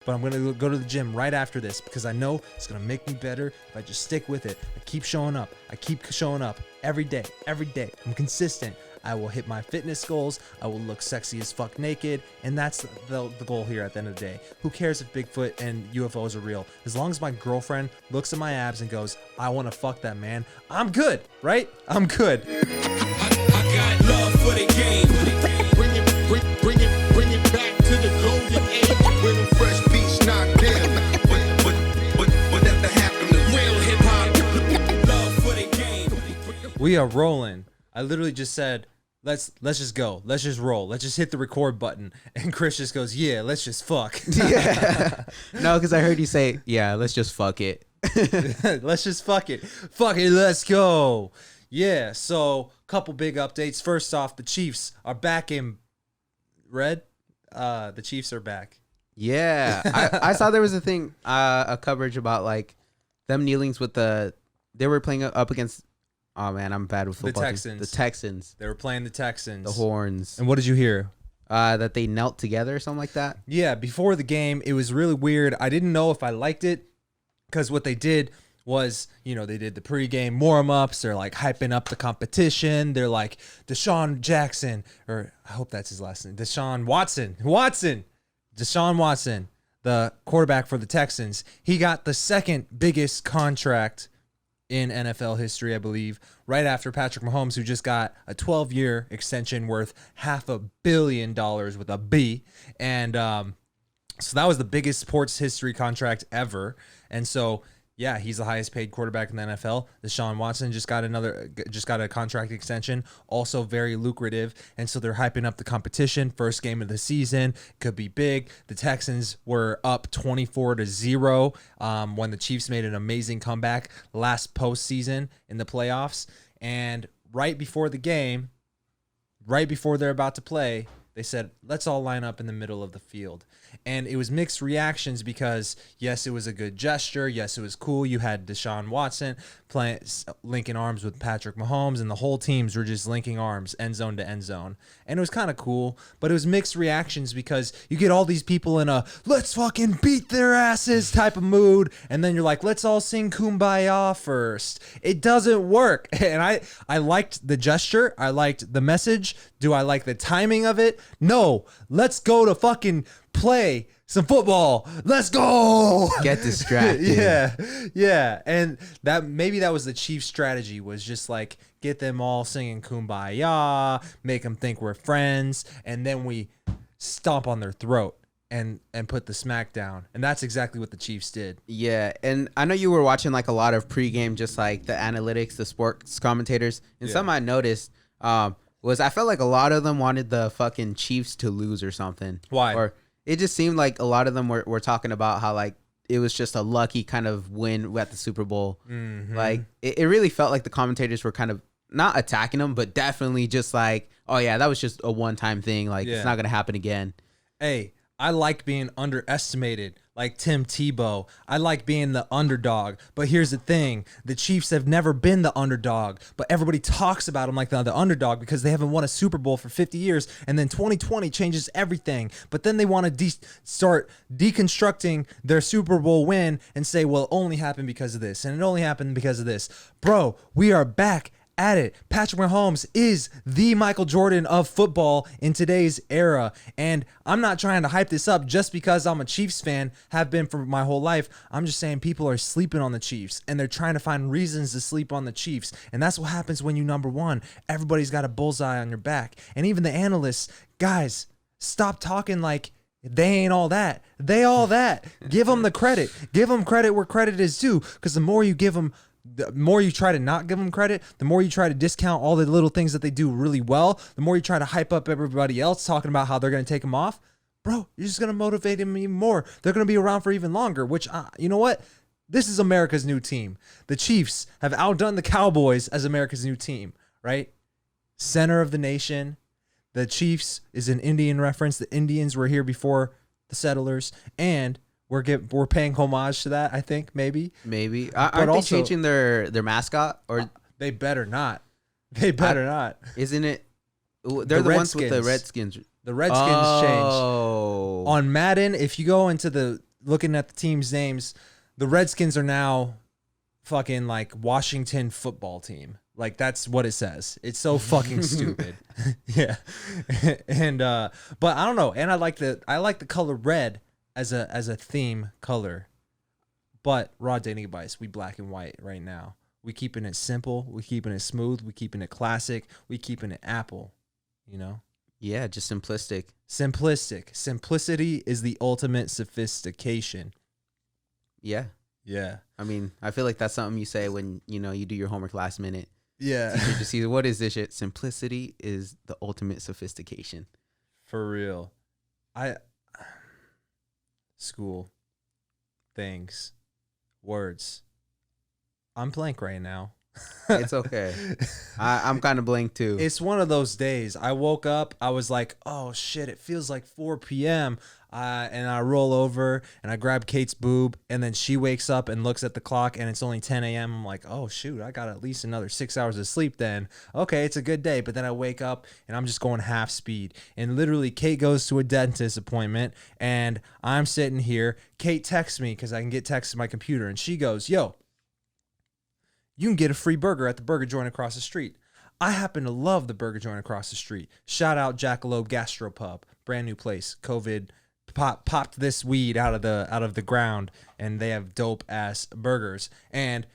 but I'm going to go to the gym right after this because I know it's going to make me better if I just stick with it. I keep showing up. Every day. I'm consistent. I will hit my fitness goals. I will look sexy as fuck naked. And that's the goal here at the end of the day. Who cares if Bigfoot and UFOs are real? As long as my girlfriend looks at my abs and goes, I want to fuck that man, I'm good, right? I'm good. I got love for the game. Bring it back to the golden age when the fresh beats knocked in. But that the happen to real hip hop. Love for the game. We are rolling. I literally just said, let's just go. Let's just roll. Let's just hit the record button. And Chris just goes, yeah, let's just fuck. Yeah. No, because I heard you say, yeah, let's just fuck it. Let's just fuck it. Fuck it, let's go. Yeah, so couple big updates. First off, the Chiefs are back in red. The Chiefs are back. Yeah. I saw there was a thing, a coverage about like them kneelings with they were playing up against, oh man, I'm bad with football. The Texans. They were playing the Texans. The Horns. And what did you hear? That they knelt together or something like that. Yeah, before the game, it was really weird. I didn't know if I liked it because what they did was, they did the pregame warm-ups. They're like hyping up the competition. They're like Deshaun Jackson, or I hope that's his last name, Deshaun Watson, the quarterback for the Texans. He got the second biggest contract in NFL history, I believe, right after Patrick Mahomes, who just got a 12-year extension worth $500 million with a B. And so that was the biggest sports history contract ever. And so, yeah, he's the highest paid quarterback in the NFL. Deshaun Watson just got a contract extension, also very lucrative. And so they're hyping up the competition. First game of the season could be big. The Texans were up 24-0 when the Chiefs made an amazing comeback last postseason in the playoffs. And right before the game, right before they're about to play, they said, let's all line up in the middle of the field. And it was mixed reactions because, yes, it was a good gesture. Yes, it was cool. You had Deshaun Watson linking arms with Patrick Mahomes, and the whole teams were just linking arms, end zone to end zone. And it was kind of cool, but it was mixed reactions because you get all these people in a let's fucking beat their asses type of mood, and then you're like, let's all sing Kumbaya first. It doesn't work. And I liked the gesture. I liked the message. Do I like the timing of it? No. Let's go to fucking play some football. Let's go. Get distracted. Yeah. And maybe that was the Chiefs' strategy, was just like get them all singing Kumbaya, make them think we're friends, and then we stomp on their throat and put the smack down. And that's exactly what the Chiefs did. Yeah, and I know you were watching like a lot of pregame, just like the analytics, the sports commentators, and something I noticed was I felt like a lot of them wanted the fucking Chiefs to lose or something. Why? Or it just seemed like a lot of them were talking about how like it was just a lucky kind of win at the Super Bowl. Mm-hmm. Like it really felt like the commentators were kind of not attacking them, but definitely just like, oh yeah, that was just a one-time thing. Like it's not going to happen again. Hey, I like being underestimated, like Tim Tebow. I like being the underdog. But here's the thing. The Chiefs have never been the underdog, but everybody talks about them like the underdog because they haven't won a Super Bowl for 50 years, and then 2020 changes everything. But then they want to start deconstructing their Super Bowl win and say, well, it only happened because of this, and it only happened because of this. Bro, we are back at it. Patrick Mahomes is the Michael Jordan of football in today's era. And I'm not trying to hype this up just because I'm a Chiefs fan, have been for my whole life. I'm just saying people are sleeping on the Chiefs, and they're trying to find reasons to sleep on the Chiefs. And that's what happens when you number one. Everybody's got a bullseye on your back. And even the analysts, guys, stop talking like they ain't all that. They all that. Give them the credit. Give them credit where credit is due, because the more you give them, the more you try to not give them credit, the more you try to discount all the little things that they do really well, the more you try to hype up everybody else talking about how they're going to take them off, bro, you're just going to motivate them even more. They're going to be around for even longer, which, you know what? This is America's new team. The Chiefs have outdone the Cowboys as America's new team, right? Center of the nation. The Chiefs is an Indian reference. The Indians were here before the settlers, and we're paying homage to that, I think, maybe. Aren't they changing their mascot? Or they better not. They better not. Isn't it? They're the ones with the Redskins. The Redskins changed. On Madden, if you go into the looking at the team's names, the Redskins are now fucking like Washington football team. Like that's what it says. It's so fucking stupid. Yeah. And but I don't know. And I like the color red as a theme color. But raw dating advice, we black and white right now. We keeping it simple, we keeping it smooth, we keeping it classic, we keeping it Apple, you know? Yeah, just simplistic. Simplistic. Simplicity is the ultimate sophistication. Yeah. Yeah. I mean, I feel like that's something you say when, you know, you do your homework last minute. Yeah. You just see, what is this shit? Simplicity is the ultimate sophistication. For real. School. Things. Words. I'm blank right now. It's okay. I'm kind of blank too. It's one of those days. I woke up. I was like, oh, shit, it feels like 4 p.m. And I roll over and I grab Kate's boob. And then she wakes up and looks at the clock and it's only 10 a.m. I'm like, oh, shoot, I got at least another 6 hours of sleep then. Okay, it's a good day. But then I wake up and I'm just going half speed. And literally, Kate goes to a dentist appointment and I'm sitting here. Kate texts me because I can get texts to my computer. And she goes, yo, you can get a free burger at the burger joint across the street. I happen to love the burger joint across the street. Shout out Jackalope Gastropub, brand new place. COVID popped this weed out of the ground, and they have dope ass burgers. And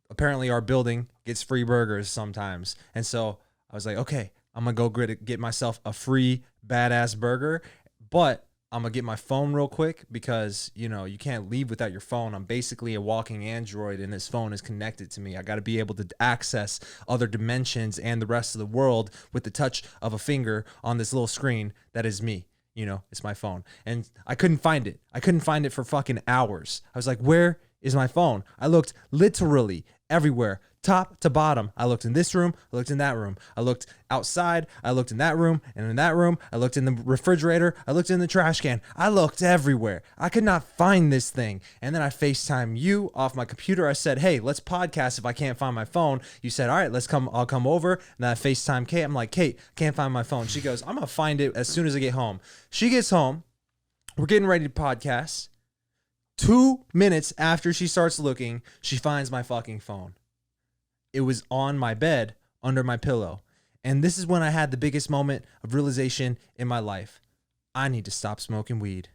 apparently, our building gets free burgers sometimes. And so I was like, okay, I'm gonna go get myself a free badass burger, but I'm going to get my phone real quick because, you know, you can't leave without your phone. I'm basically a walking Android and this phone is connected to me. I got to be able to access other dimensions and the rest of the world with the touch of a finger on this little screen that is me. You know, it's my phone. And I couldn't find it. I couldn't find it for fucking hours. I was like, where is my phone? I looked literally everywhere. Top to bottom. I looked in this room. I looked in that room. I looked outside. I looked in that room and in that room. I looked in the refrigerator. I looked in the trash can. I looked everywhere. I could not find this thing. And then I FaceTime you off my computer. I said, hey, let's podcast if I can't find my phone. You said, all right, I'll come over. And then I FaceTime Kate. I'm like, Kate, can't find my phone. She goes, I'm going to find it as soon as I get home. She gets home. We're getting ready to podcast. 2 minutes after she starts looking, she finds my fucking phone. It was on my bed under my pillow. And this is when I had the biggest moment of realization in my life. I need to stop smoking weed.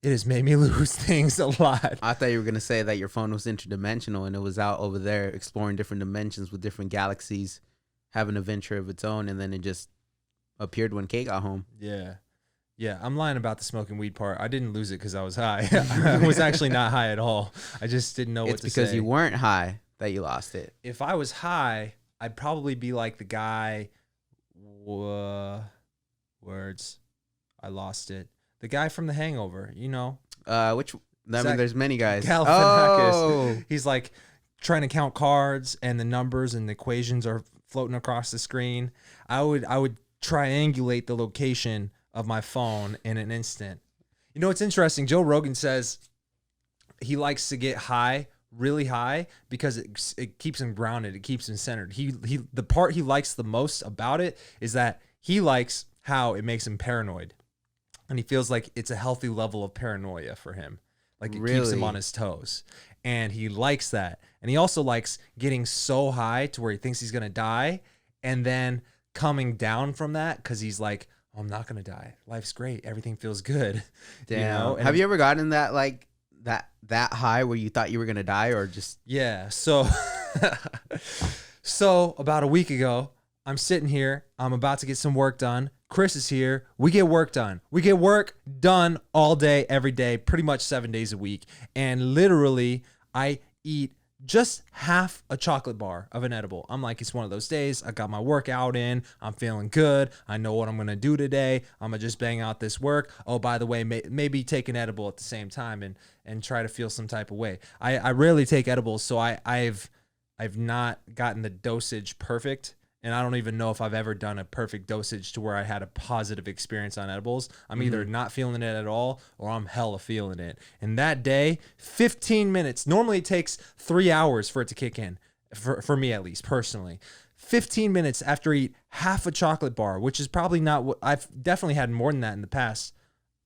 It has made me lose things a lot. I thought you were going to say that your phone was interdimensional and it was out over there exploring different dimensions with different galaxies, having a venture of its own, and then it just appeared when Kate got home. Yeah. Yeah, I'm lying about the smoking weed part. I didn't lose it because I was high. I was actually not high at all. I just didn't know what to say. It's because you weren't high that you lost it. If I was high, I'd probably be like the guy. Words. I lost it. The guy from The Hangover, you know. I mean, there's many guys. Galifianakis. Oh. He's like trying to count cards and the numbers and the equations are floating across the screen. I would triangulate the location of my phone in an instant. You know, it's interesting. Joe Rogan says he likes to get high, really high, because it keeps him grounded. It keeps him centered. The part he likes the most about it is that he likes how it makes him paranoid. And he feels like it's a healthy level of paranoia for him. Like it keeps him on his toes. And he likes that. And he also likes getting so high to where he thinks he's going to die and then coming down from that because he's like, oh, I'm not going to die. Life's great. Everything feels good. Damn. You know? Have you ever gotten that like that high where you thought you were going to die or just... Yeah. So, so about a week ago, I'm sitting here. I'm about to get some work done. Chris is here. We get work done. We get work done all day, every day, pretty much 7 days a week. And literally, I eat just half a chocolate bar of an edible. I'm like, it's one of those days. I got my workout in. I'm feeling good. I know what I'm going to do today. I'm going to just bang out this work. Oh, by the way, maybe take an edible at the same time and try to feel some type of way. I rarely take edibles, so I've not gotten the dosage perfect. And I don't even know if I've ever done a perfect dosage to where I had a positive experience on edibles. I'm either not feeling it at all or I'm hella feeling it. And that day, 15 minutes. Normally it takes 3 hours for it to kick in, for me at least, personally. 15 minutes after I eat half a chocolate bar, which is probably not what I've definitely had more than that in the past.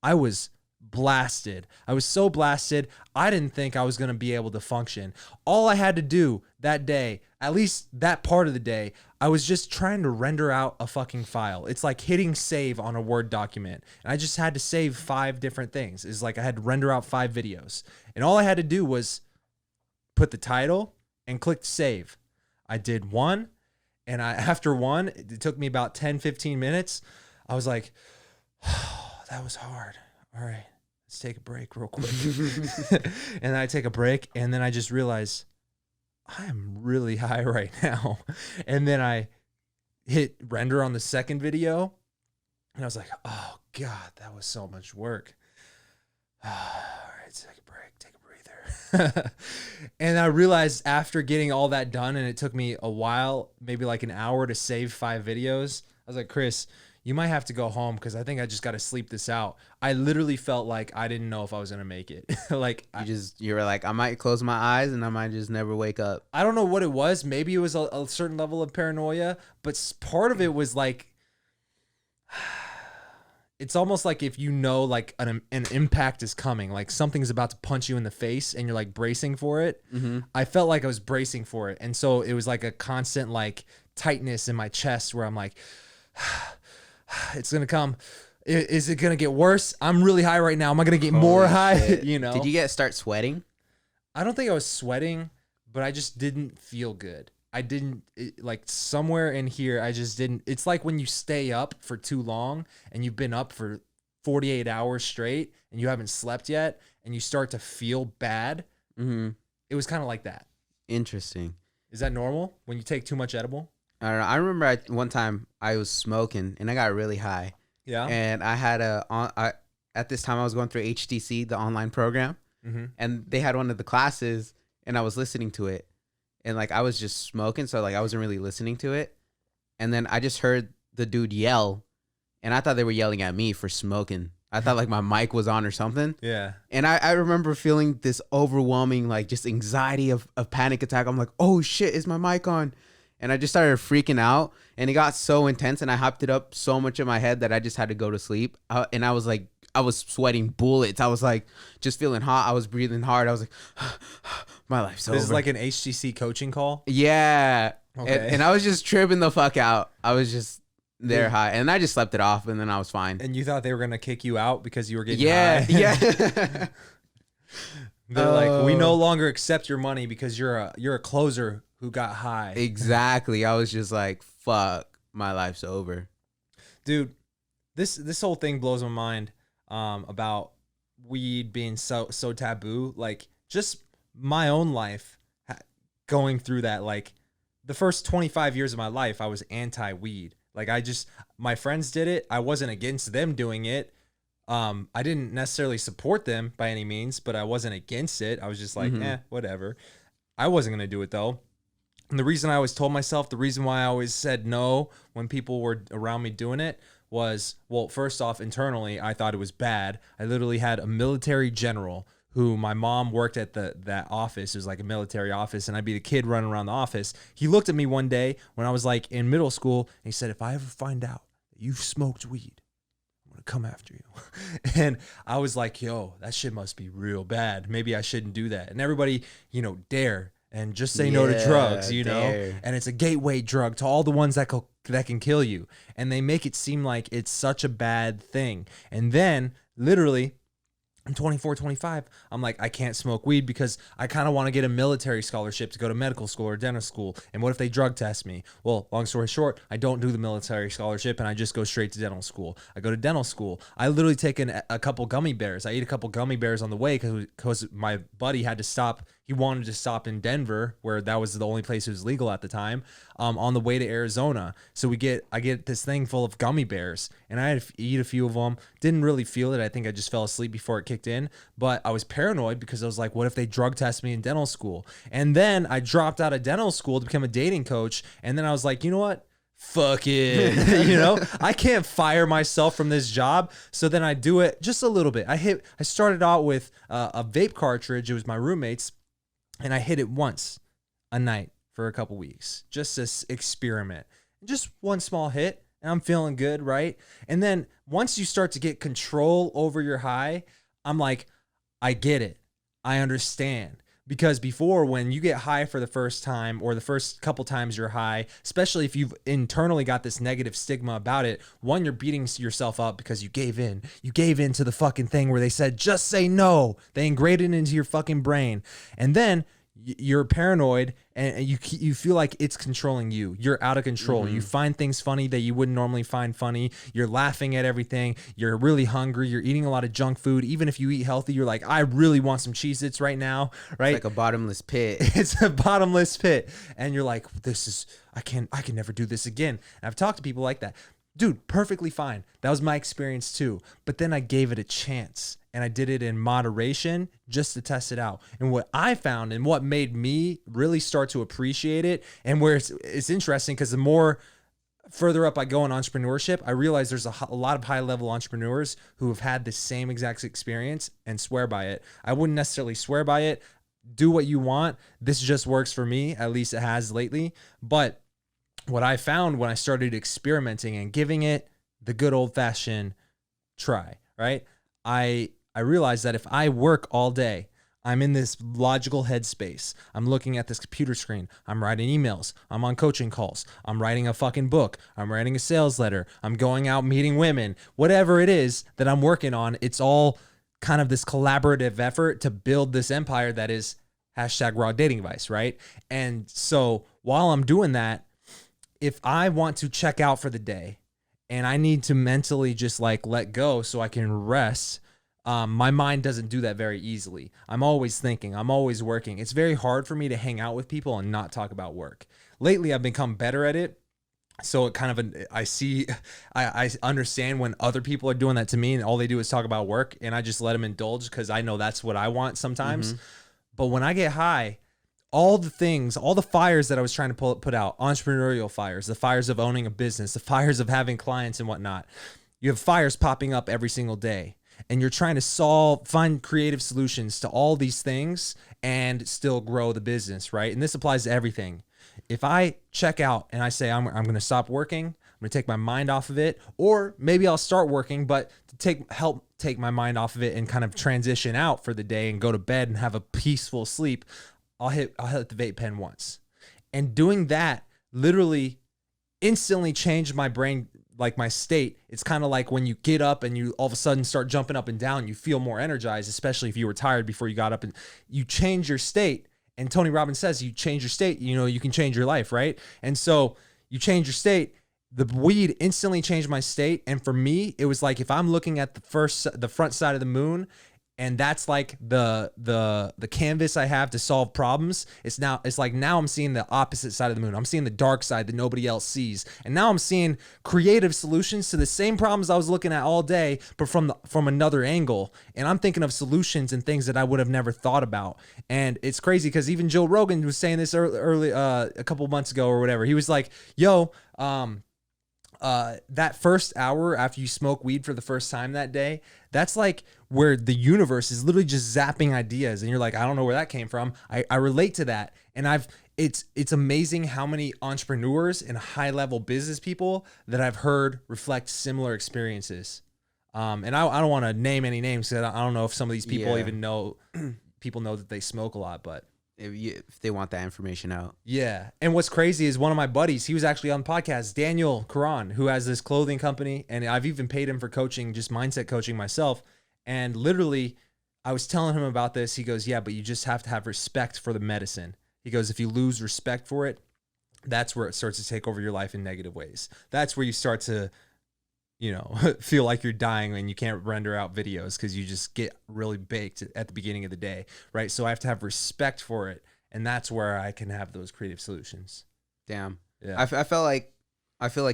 I was blasted. I was so blasted, I didn't think I was going to be able to function. All I had to do that day, at least that part of the day, I was just trying to render out a fucking file. It's like hitting save on a Word document. And I just had to save 5 different things. It's like I had to render out 5 videos. And all I had to do was put the title and click save. I did one, and after one, it took me about 10, 15 minutes. I was like, oh, that was hard. All right, let's take a break real quick. And then I take a break, and then I just realize I am really high right now. And then I hit render on the second video, and I was like, oh God, that was so much work. All right, take a break, take a breather. And I realized after getting all that done, and it took me a while, maybe like an hour to save 5 videos, I was like, Chris, you might have to go home because I think I just got to sleep this out. I literally felt like I didn't know if I was going to make it. Like You were like, I might close my eyes and I might just never wake up. I don't know what it was. Maybe it was a certain level of paranoia, but part of it was like, it's almost like if you know like an impact is coming, like something's about to punch you in the face and you're like bracing for it. Mm-hmm. I felt like I was bracing for it. And so it was like a constant like tightness in my chest where I'm like, it's going to come. Is it going to get worse? I'm really high right now. Am I going to get more high? You know? Did you start sweating? I don't think I was sweating, but I just didn't feel good. Like somewhere in here, I just didn't. It's like when you stay up for too long and you've been up for 48 hours straight and you haven't slept yet and you start to feel bad. Mm-hmm. It was kind of like that. Interesting. Is that normal when you take too much edible? I don't know. I remember one time I was smoking and I got really high. Yeah. And I had at this time I was going through HTC, the online program, and they had one of the classes and I was listening to it. And like I was just smoking, so like I wasn't really listening to it. And then I just heard the dude yell, and I thought they were yelling at me for smoking. I thought like my mic was on or something. Yeah. And I remember feeling this overwhelming like just anxiety of panic attack. I'm like, oh shit, is my mic on? And I just started freaking out, and it got so intense, and I hopped it up so much in my head that I just had to go to sleep. And I was like, I was sweating bullets. I was like just feeling hot. I was breathing hard. I was like, my life's over. This is like an HTC coaching call? Yeah. Okay. And I was just tripping the fuck out. I was just there high. And I just slept it off, and then I was fine. And you thought they were going to kick you out because you were getting high? Yeah. They're like, we no longer accept your money because you're a closer who got high. Exactly. I was just like, fuck, my life's over. Dude, this whole thing blows my mind. About weed being so taboo. Like just my own life going through that, like the first 25 years of my life, I was anti-weed. Like my friends did it. I wasn't against them doing it. I didn't necessarily support them by any means, but I wasn't against it. I was just like, whatever. I wasn't going to do it though. And the reason I always told myself, the reason why I always said no when people were around me doing it was, well, first off, internally, I thought it was bad. I literally had a military general who my mom worked at that office. It was like a military office, and I'd be the kid running around the office. He looked at me one day when I was like in middle school, and he said, if I ever find out that you've smoked weed, I'm going to come after you. And I was like, yo, that shit must be real bad. Maybe I shouldn't do that. And everybody, dare and just say no to drugs, know? And it's a gateway drug to all the ones that can kill you. And they make it seem like it's such a bad thing. And then literally I'm 24, 25. I'm like, I can't smoke weed because I kind of want to get a military scholarship to go to medical school or dental school. And what if they drug test me? Well, long story short, I don't do the military scholarship and I just go straight to dental school. I go to dental school. I literally take a couple gummy bears. I ate a couple gummy bears on the way because my buddy had to stop. He wanted to stop in Denver, where that was the only place it was legal at the time, on the way to Arizona. So I get this thing full of gummy bears, and I had to eat a few of them. Didn't really feel it. I think I just fell asleep before it kicked in. But I was paranoid because I was like, what if they drug test me in dental school? And then I dropped out of dental school to become a dating coach. And then I was like, you know what? Fuck it. I can't fire myself from this job. So then I do it just a little bit. I started out with a vape cartridge. It was my roommate's. And I hit it once a night for a couple weeks, just this experiment, just one small hit, and I'm feeling good, right? And then once you start to get control over your high, I'm like, I get it. I understand. Because before, when you get high for the first time or the first couple times you're high, especially if you've internally got this negative stigma about it, one, you're beating yourself up because you gave in. You gave in to the fucking thing where they said, just say no. They ingrained it into your fucking brain. And then you're paranoid and you feel like it's controlling you. You're out of control. You find things funny that you wouldn't normally find funny. You're laughing at everything. You're really hungry. You're eating a lot of junk food. Even if you eat healthy, you're like, I really want some Cheez-Its right now, right? It's like a bottomless pit. It's a bottomless pit. And you're like, I can never do this again. And I've talked to people like that. Dude, perfectly fine. That was my experience too. But then I gave it a chance and I did it in moderation just to test it out. And what I found and what made me really start to appreciate it, and where it's interesting because the more further up I go in entrepreneurship, I realize there's a lot of high level entrepreneurs who have had the same exact experience and swear by it. I wouldn't necessarily swear by it. Do what you want. This just works for me. At least it has lately. But what I found when I started experimenting and giving it the good old fashioned try, right? I realized that if I work all day, I'm in this logical headspace. I'm looking at this computer screen. I'm writing emails. I'm on coaching calls. I'm writing a fucking book. I'm writing a sales letter. I'm going out meeting women. Whatever it is that I'm working on, it's all kind of this collaborative effort to build this empire that is #raw dating advice, right? And so while I'm doing that, if I want to check out for the day and I need to mentally just like let go so I can rest, my mind doesn't do that very easily. I'm always thinking, I'm always working. It's very hard for me to hang out with people and not talk about work. Lately, I've become better at it. So it kind of, I understand when other people are doing that to me and all they do is talk about work, and I just let them indulge because I know that's what I want sometimes. But when I get high, all the things, all the fires that I was trying to put out, entrepreneurial fires, the fires of owning a business, the fires of having clients and whatnot, you have fires popping up every single day. And you're trying to find creative solutions to all these things and still grow the business, right? And this applies to everything. If I check out and I say, I'm going to stop working, I'm going to take my mind off of it, or maybe I'll start working, but to help take my mind off of it and kind of transition out for the day and go to bed and have a peaceful sleep, I'll hit the vape pen once. And doing that literally instantly changed my brain, like my state. It's kind of like when you get up and you all of a sudden start jumping up and down, you feel more energized, especially if you were tired before you got up, and you change your state. And Tony Robbins says you change your state, you can change your life, right? And so you change your state. The weed instantly changed my state. And for me, it was like if I'm looking at the front side of the moon, and that's like the canvas I have to solve problems. It's like now I'm seeing the opposite side of the moon. I'm seeing the dark side that nobody else sees. And now I'm seeing creative solutions to the same problems I was looking at all day, but from another angle. And I'm thinking of solutions and things that I would have never thought about. And it's crazy because even Joe Rogan was saying this early a couple months ago or whatever. He was like, yo, that first hour after you smoke weed for the first time that day, that's like where the universe is literally just zapping ideas. And you're like, I don't know where that came from. I relate to that. And it's amazing how many entrepreneurs and high level business people that I've heard reflect similar experiences. And I don't want to name any names because I don't know if some of these people even know, people know that they smoke a lot, but if they want that information out. Yeah. And what's crazy is one of my buddies, he was actually on the podcast, Daniel Karan, who has this clothing company. And I've even paid him for coaching, just mindset coaching myself. And literally, I was telling him about this. He goes, yeah, but you just have to have respect for the medicine. He goes, if you lose respect for it, that's where it starts to take over your life in negative ways. That's where you start to, feel like you're dying and you can't render out videos because you just get really baked at the beginning of the day, right? So I have to have respect for it, and that's where I can have those creative solutions. Damn. Yeah. I feel like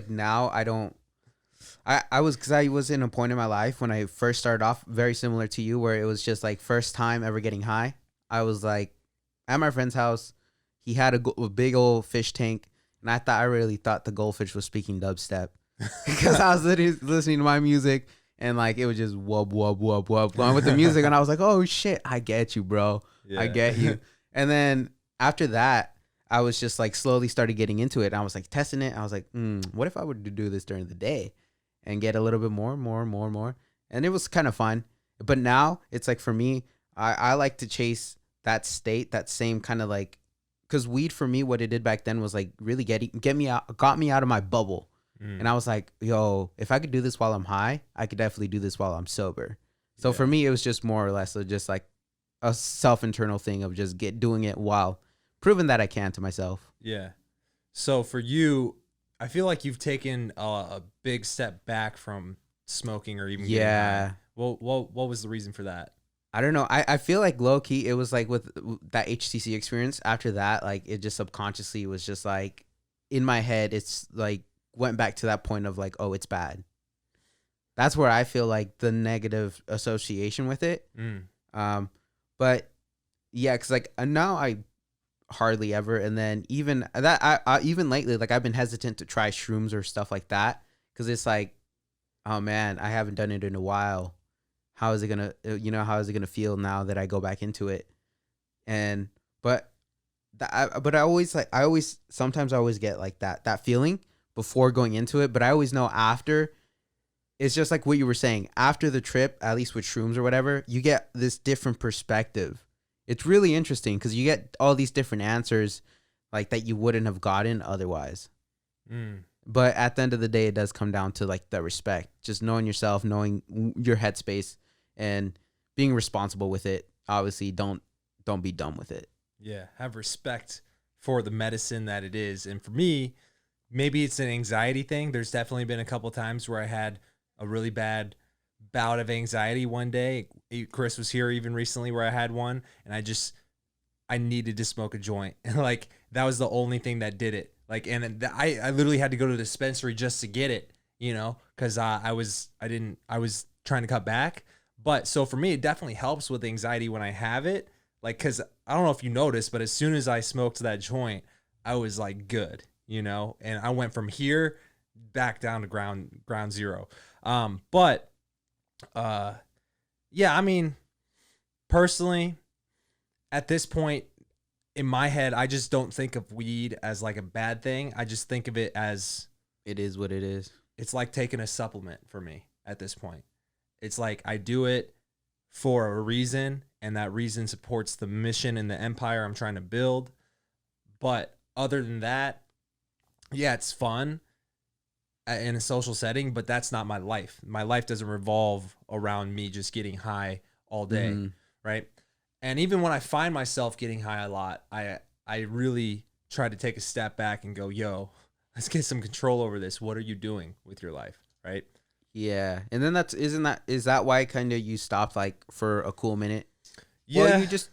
now I don't. I was in a point in my life when I first started off very similar to you, where it was just like first time ever getting high. I was like at my friend's house. He had a big old fish tank, and I really thought the goldfish was speaking dubstep. Because I was listening to my music and like it was just wub wub wub wub going with the music, and I was like, oh shit, I get you, bro. Yeah. I get you. And then after that, I was just like slowly started getting into it. I was like testing it. I was like, what if I were to do this during the day and get a little bit more? And it was kind of fun. But now it's like for me, I like to chase that state, that same kind of like, because weed for me, what it did back then was like really got me out of my bubble. And I was like, yo, if I could do this while I'm high, I could definitely do this while I'm sober. So for me, it was just more or less just like a self-internal thing of just doing it while proving that I can to myself. Yeah. So for you, I feel like you've taken a big step back from smoking or even getting high. Well, what was the reason for that? I don't know. I feel like low key, it was like with that HTC experience. After that, like it just subconsciously was just like in my head, it's like went back to that point of like, oh, it's bad. That's where I feel like the negative association with it. But yeah, because like now I hardly ever, and then even that I even lately, like I've been hesitant to try shrooms or stuff like that because it's like, oh man, I haven't done it in a while. How is it gonna feel now that I go back into it? And but I always sometimes I always get like that feeling before going into it, but I always know after. It's just like what you were saying. After the trip, at least with shrooms or whatever, you get this different perspective. It's really interesting because you get all these different answers like that you wouldn't have gotten otherwise. But at the end of the day, it does come down to like the respect, just knowing yourself, knowing your headspace, and being responsible with it. Obviously, don't be dumb with it. Yeah, have respect for the medicine that it is. And for me, maybe it's an anxiety thing. There's definitely been a couple times where I had a really bad bout of anxiety one day. Chris was here even recently where I had one, and I needed to smoke a joint. And like, that was the only thing that did it. Like, and I literally had to go to the dispensary just to get it, you know, cause I was trying to cut back. But so for me, it definitely helps with anxiety when I have it. Like, cause I don't know if you noticed, but as soon as I smoked that joint, I was like good, you know, and I went from here back down to ground zero. Yeah, I mean, personally, at this point in my head, I just don't think of weed as like a bad thing. I just think of it as it is what it is. It's like taking a supplement for me at this point. It's like I do it for a reason, and that reason supports the mission and the empire I'm trying to build. But other than that, yeah, it's fun in a social setting, but that's not my life. My life doesn't revolve around me just getting high all day, right? And even when I find myself getting high a lot, I really try to take a step back and go, yo, let's get some control over this. What are you doing with your life, right? Yeah. And then is that why kind of you stopped like for a cool minute? Yeah. Well, you just,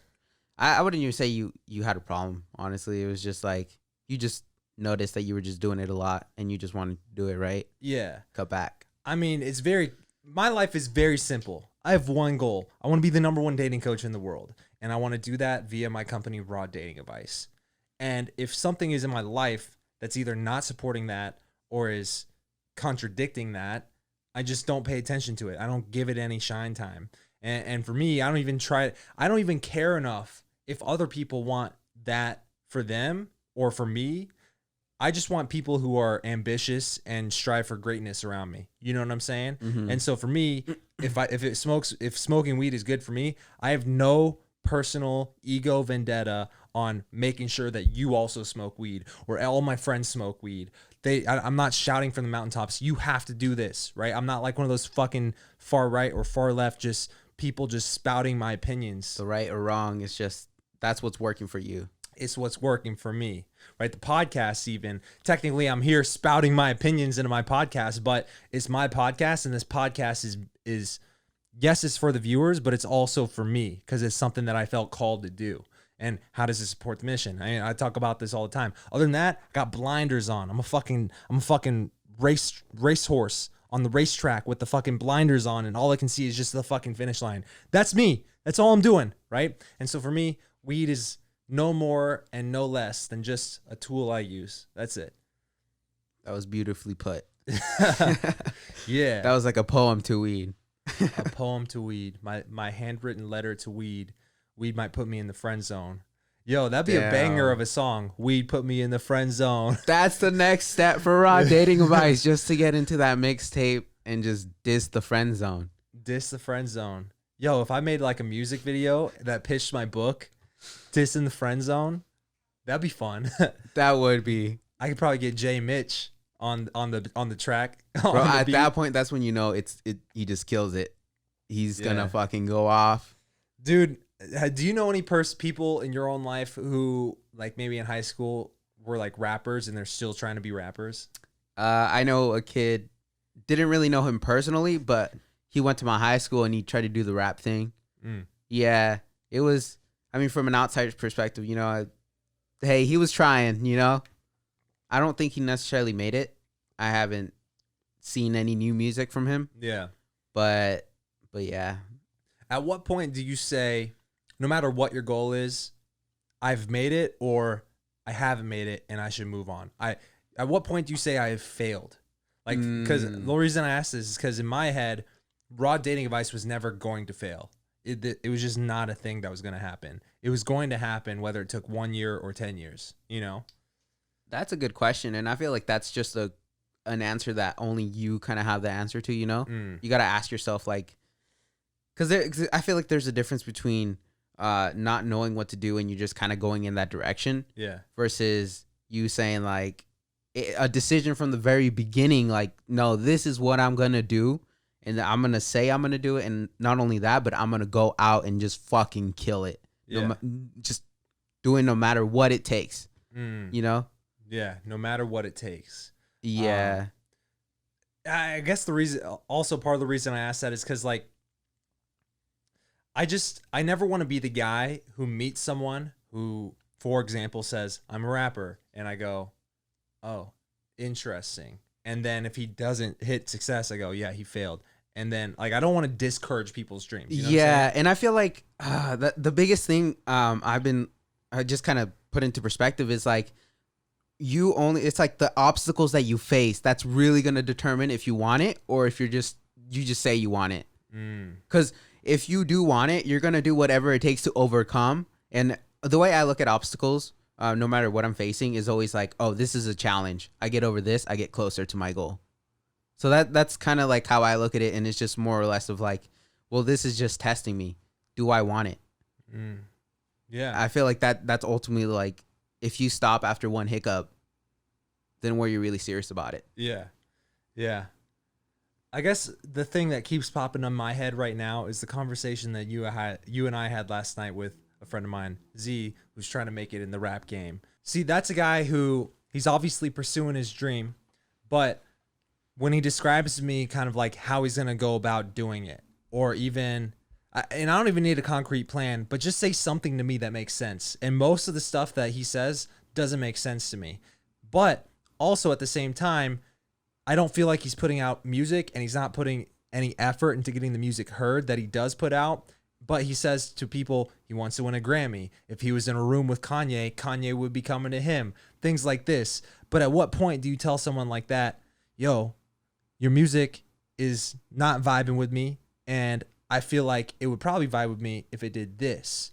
I wouldn't even say you had a problem, honestly. It was just like, you just noticed that you were just doing it a lot and you just wanted to do it, right? Yeah. Cut back. I mean, my life is very simple. I have one goal. I want to be the #1 dating coach in the world. And I want to do that via my company, Raw Dating Advice. And if something is in my life that's either not supporting that or is contradicting that, I just don't pay attention to it. I don't give it any shine time. And for me, I don't even care enough if other people want that for them or for me. I just want people who are ambitious and strive for greatness around me. You know what I'm saying? And so for me, if smoking weed is good for me, I have no personal ego vendetta on making sure that you also smoke weed or all my friends smoke weed. I'm not shouting from the mountaintops, you have to do this, right? I'm not like one of those fucking far right or far left, just people just spouting my opinions. The right or wrong, it's just, that's what's working for you. It's what's working for me, right? The podcast, even technically I'm here spouting my opinions into my podcast, but it's my podcast. And this podcast is yes, it's for the viewers, but it's also for me because it's something that I felt called to do. And how does it support the mission? I mean, I talk about this all the time. Other than that, I got blinders on. I'm a fucking racehorse on the racetrack with the fucking blinders on, and all I can see is just the fucking finish line. That's me. That's all I'm doing, right? And so for me, weed is no more and no less than just a tool I use. That's it. That was beautifully put. Yeah. That was like a poem to weed. A poem to weed. My handwritten letter to weed. Weed might put me in the friend zone. Yo, that'd be a banger of a song. Weed put me in the friend zone. That's the next step for Raw Dating Advice, just to get into that mixtape and just diss the friend zone. Diss the friend zone. Yo, if I made like a music video that pitched my book, Diss in the Friend Zone, that'd be fun. That would be. I could probably get Jay Mitch on the track. Bro, at that point, that's when you know he just kills it. He's gonna fucking go off. Dude, do you know any people in your own life who, like, maybe in high school were like rappers and they're still trying to be rappers? I know a kid, didn't really know him personally, but he went to my high school and he tried to do the rap thing. Yeah, it was, I mean, from an outsider's perspective, you know, hey, he was trying, you know. I don't think he necessarily made it. I haven't seen any new music from him. Yeah. But yeah. At what point do you say, no matter what your goal is, I've made it, or I haven't made it and I should move on? At what point do you say I have failed? Like, because the reason I ask this is because in my head, raw dating advice was never going to fail. It was just not a thing that was going to happen. It was going to happen whether it took 1 year or 10 years, you know? That's a good question. And I feel like that's just an answer that only you kind of have the answer to, you know? You got to ask yourself, like, because I feel like there's a difference between not knowing what to do and you just kind of going in that direction. Yeah. Versus you saying, like, a decision from the very beginning, like, no, this is what I'm going to do. And I'm going to say I'm going to do it. And not only that, but I'm going to go out and just fucking kill it. Yeah. Just doing no matter what it takes, you know? Yeah, no matter what it takes. Yeah. I guess the reason, also part of the reason I asked that is because, like, I never want to be the guy who meets someone who, for example, says, I'm a rapper. And I go, oh, interesting. And then if he doesn't hit success, I go, yeah, he failed. And then, like, I don't want to discourage people's dreams. You know what I'm saying? And I feel like the biggest thing I just kind of put into perspective is, like, it's like the obstacles that you face that's really going to determine if you want it or if you just say you want it. Because if you do want it, you're going to do whatever it takes to overcome. And the way I look at obstacles, no matter what I'm facing, is always like, oh, this is a challenge. I get over this, I get closer to my goal. So that's kind of like how I look at it. And it's just more or less of like, well, this is just testing me. Do I want it? Yeah. I feel like that's ultimately, like, if you stop after one hiccup, then were you really serious about it? Yeah. Yeah. I guess the thing that keeps popping in my head right now is the conversation that you and I had last night with a friend of mine, Z, who's trying to make it in the rap game. See, that's a guy who, he's obviously pursuing his dream, but when he describes to me kind of like how he's going to go about doing it, or even, and I don't even need a concrete plan, but just say something to me that makes sense. And most of the stuff that he says doesn't make sense to me. But also at the same time, I don't feel like he's putting out music and he's not putting any effort into getting the music heard that he does put out. But he says to people he wants to win a Grammy. If he was in a room with Kanye, Kanye would be coming to him. Things like this. But at what point do you tell someone like that, yo, your music is not vibing with me, and I feel like it would probably vibe with me if it did this.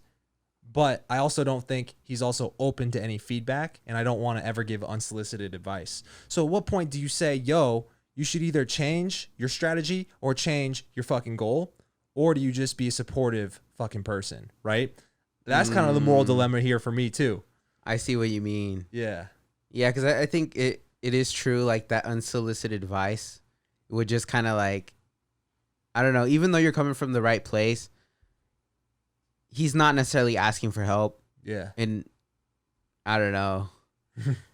But I also don't think he's also open to any feedback, and I don't want to ever give unsolicited advice. So at what point do you say, yo, you should either change your strategy or change your fucking goal, or do you just be a supportive fucking person, right? That's kind of the moral dilemma here for me too. I see what you mean. Yeah. Yeah, because I think it is true, like, that unsolicited advice would just kind of, like, I don't know, even though you're coming from the right place, he's not necessarily asking for help. Yeah. And I don't know.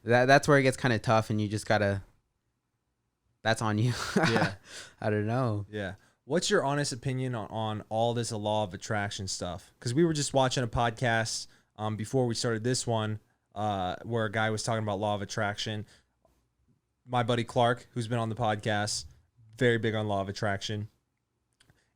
That's where it gets kind of tough, and you just gotta, that's on you. Yeah. I don't know. Yeah. What's your honest opinion on all this law of attraction stuff? Because we were just watching a podcast before we started this one where a guy was talking about law of attraction. My buddy Clark, who's been on the podcast, very big on law of attraction.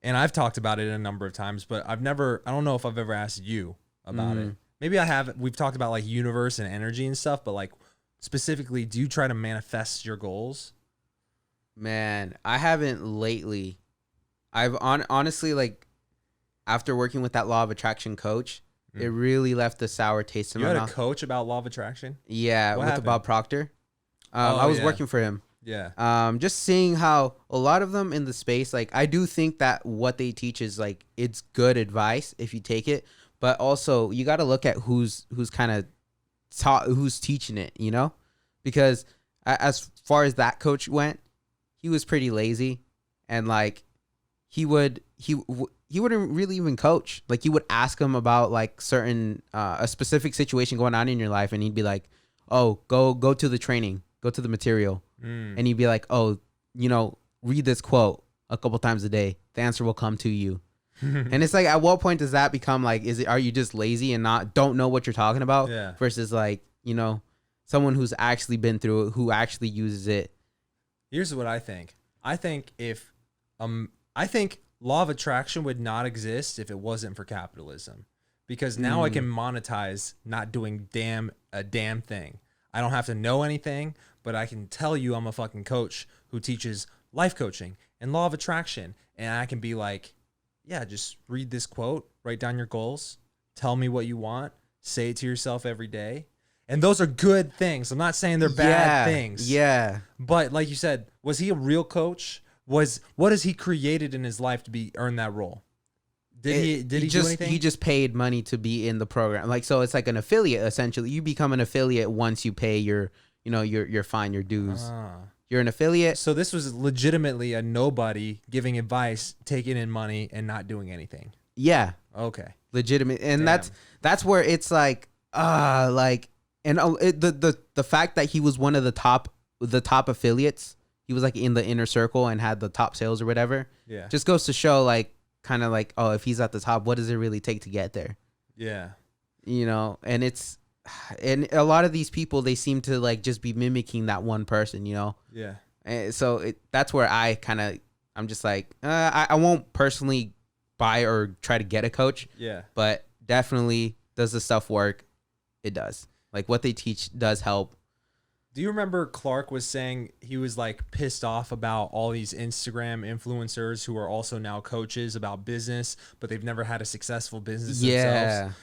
And I've talked about it a number of times, but I don't know if I've ever asked you about it. Maybe I have. We've talked about, like, universe and energy and stuff, but, like, specifically, do you try to manifest your goals? Man, I haven't lately. I've honestly, like, after working with that law of attraction coach, it really left a sour taste in my mouth. You had a coach about law of attraction? Yeah, What with happened? Bob Proctor. Oh, I was yeah. working for him. Just seeing how a lot of them in the space, like I do think that what they teach is like it's good advice if you take it, but also you got to look at who's kind of who's teaching it, you know, because as far as that coach went, he was pretty lazy, and like he wouldn't really even coach. Like you would ask him about like certain a specific situation going on in your life, and he'd be like, "Oh, go to the training, go to the material," and he'd be like, "Oh, you know, read this quote a couple times a day. The answer will come to you." And it's like, at what point does that become like, are you just lazy and don't know what you're talking about? Yeah. Versus like, you know, someone who's actually been through it, who actually uses it. Here's what I think. I think I think law of attraction would not exist if it wasn't for capitalism, because now I can monetize not doing a damn thing. I don't have to know anything, but I can tell you I'm a fucking coach who teaches life coaching and law of attraction. And I can be like, yeah, just read this quote, write down your goals, tell me what you want, say it to yourself every day. And those are good things. I'm not saying they're bad things. Yeah. But like you said, was he a real coach? What has he created in his life to earn that role? Did he do anything? He just paid money to be in the program. Like, so it's like an affiliate essentially. You become an affiliate once you pay your fine, your dues. You're an affiliate. So this was legitimately a nobody giving advice, taking in money, and not doing anything. Yeah. Okay. Legitimate. And Damn. that's where it's like, and the fact that he was one of the top affiliates, he was like in the inner circle and had the top sales or whatever. Yeah. Just goes to show like, kind of like, oh, if he's at the top, what does it really take to get there? Yeah. You know, and and a lot of these people, they seem to like just be mimicking that one person, you know? Yeah. And so that's where I'm just like, I won't personally buy or try to get a coach. Yeah. But definitely, does the stuff work? It does. Like what they teach does help. Do you remember Clark was saying he was like pissed off about all these Instagram influencers who are also now coaches about business, but they've never had a successful business themselves?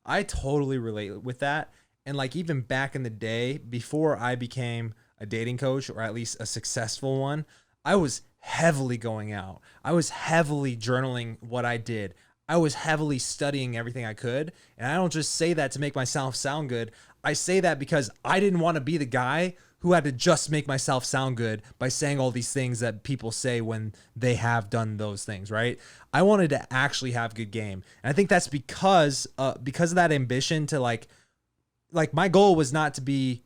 I totally relate with that. And like even back in the day, before I became a dating coach, or at least a successful one, I was heavily going out. I was heavily journaling what I did. I was heavily studying everything I could. And I don't just say that to make myself sound good. I say that because I didn't want to be the guy who had to just make myself sound good by saying all these things that people say when they have done those things, right? I wanted to actually have good game. And I think that's because of that ambition to like my goal was not to be,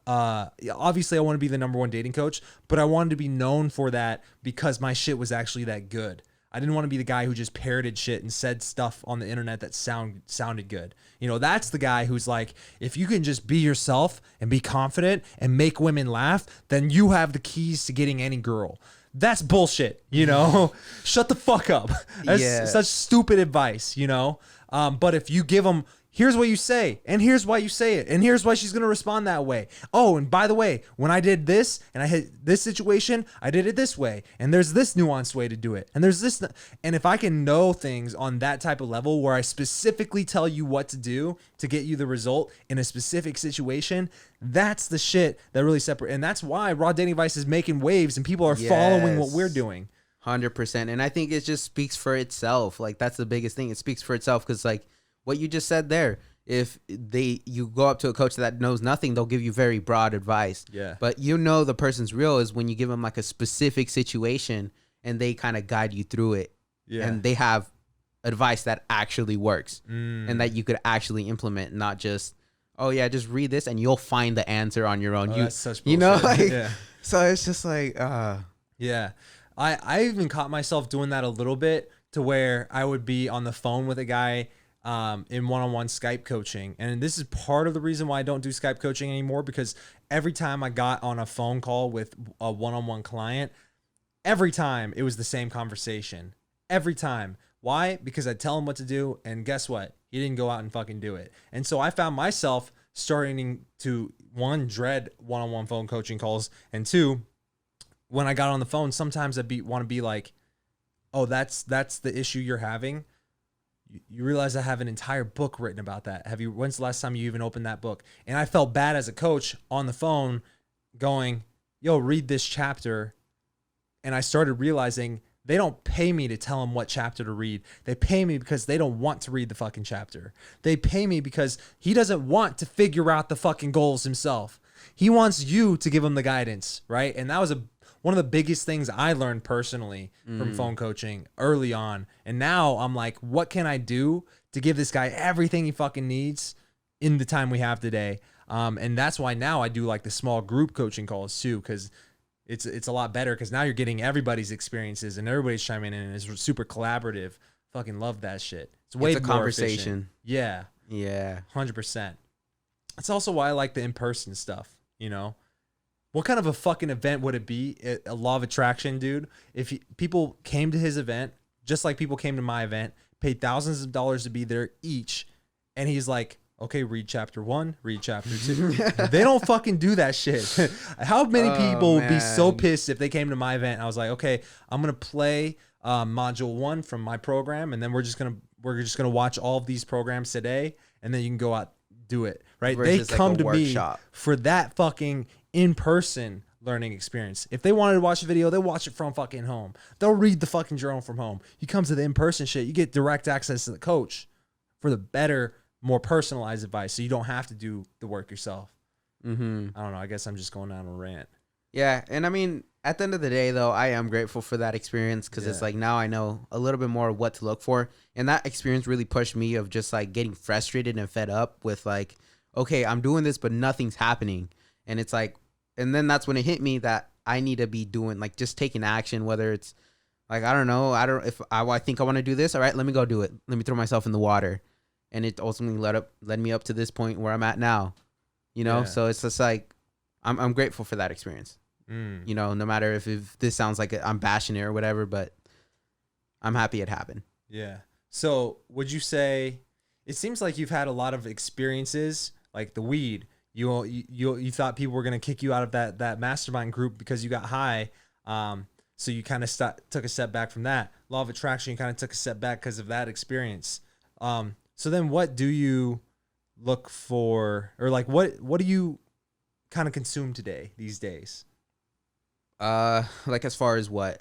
obviously I want to be the number one dating coach, but I wanted to be known for that because my shit was actually that good. I didn't want to be the guy who just parroted shit and said stuff on the internet that sounded good. You know, that's the guy who's like, if you can just be yourself and be confident and make women laugh, then you have the keys to getting any girl. That's bullshit, you know? Shut the fuck up. That's such stupid advice, you know? But if you give them, here's what you say, and here's why you say it, and here's why she's going to respond that way. Oh, and by the way, when I did this and I hit this situation, I did it this way, and there's this nuanced way to do it, and there's this. And if I can know things on that type of level where I specifically tell you what to do to get you the result in a specific situation, that's the shit that really separates. And that's why Raw Dating Advice is making waves and people are following what we're doing. 100%. And I think it just speaks for itself. Like, that's the biggest thing. It speaks for itself because, like, what you just said there, if you go up to a coach that knows nothing, they'll give you very broad advice. Yeah. But you know the person's real is when you give them like a specific situation and they kind of guide you through it. Yeah. And they have advice that actually works and that you could actually implement, not just, oh yeah, just read this and you'll find the answer on your own. That's such bullshit. You know, like, so it's just like, yeah. I even caught myself doing that a little bit to where I would be on the phone with a guy in one-on-one Skype coaching. And this is part of the reason why I don't do Skype coaching anymore, because every time I got on a phone call with a one-on-one client, every time it was the same conversation. Every time. Why? Because I tell him what to do, and guess what? He didn't go out and fucking do it. And so I found myself starting to, one, dread one-on-one phone coaching calls, and two, when I got on the phone, sometimes I'd want to be like, oh, that's the issue you're having. You realize I have an entire book written about that. When's the last time you even opened that book? And I felt bad as a coach on the phone going, yo, read this chapter. And I started realizing they don't pay me to tell them what chapter to read. They pay me because they don't want to read the fucking chapter. They pay me because he doesn't want to figure out the fucking goals himself. He wants you to give him the guidance, right? And that was one of the biggest things I learned personally from phone coaching early on. And now I'm like, what can I do to give this guy everything he fucking needs in the time we have today? And that's why now I do like the small group coaching calls too, because it's a lot better because now you're getting everybody's experiences and everybody's chiming in and it's super collaborative. Fucking love that shit. It's way It's a more conversation. efficient. Yeah. Yeah. 100%. That's also why I like the in-person stuff, you know? What kind of a fucking event would it be? A law of attraction, dude. If people came to his event, just like people came to my event, paid thousands of dollars to be there each, and he's like, okay, read chapter 1, read chapter 2. They don't fucking do that shit. How many people would be so pissed if they came to my event and I was like, okay, I'm going to play module 1 from my program, and then we're just going to watch all of these programs today, and then you can go out do it, right? Versus They come like a to workshop. me for that fucking in-person learning experience. If they wanted to watch a video, they'll watch it from fucking home. They'll read the fucking journal from home. You come to the in-person shit, you get direct access to the coach for the better, more personalized advice, so you don't have to do the work yourself. Mm-hmm. I don't know. I guess I'm just going on a rant. Yeah, and I mean, at the end of the day, though, I am grateful for that experience because it's Yeah. like now I know a little bit more of what to look for, and that experience really pushed me of just like getting frustrated and fed up with like, okay, I'm doing this, but nothing's happening, and it's like, and then that's when it hit me that I need to be doing like just taking action, whether it's like I don't know, if I think I want to do this, all right, let me go do it, let me throw myself in the water, and it ultimately led me up to this point where I'm at now, you know. Yeah. So it's just like I'm grateful for that experience. You know, no matter if this sounds like I'm bashing it or whatever, but I'm happy it happened. Yeah. So would you say it seems like you've had a lot of experiences like the weed? You thought people were gonna kick you out of that mastermind group because you got high. So you kind of took a step back from that. Law of attraction, you kind of took a step back because of that experience. So then what do you look for, or like what do you kind of consume these days? Like as far as what?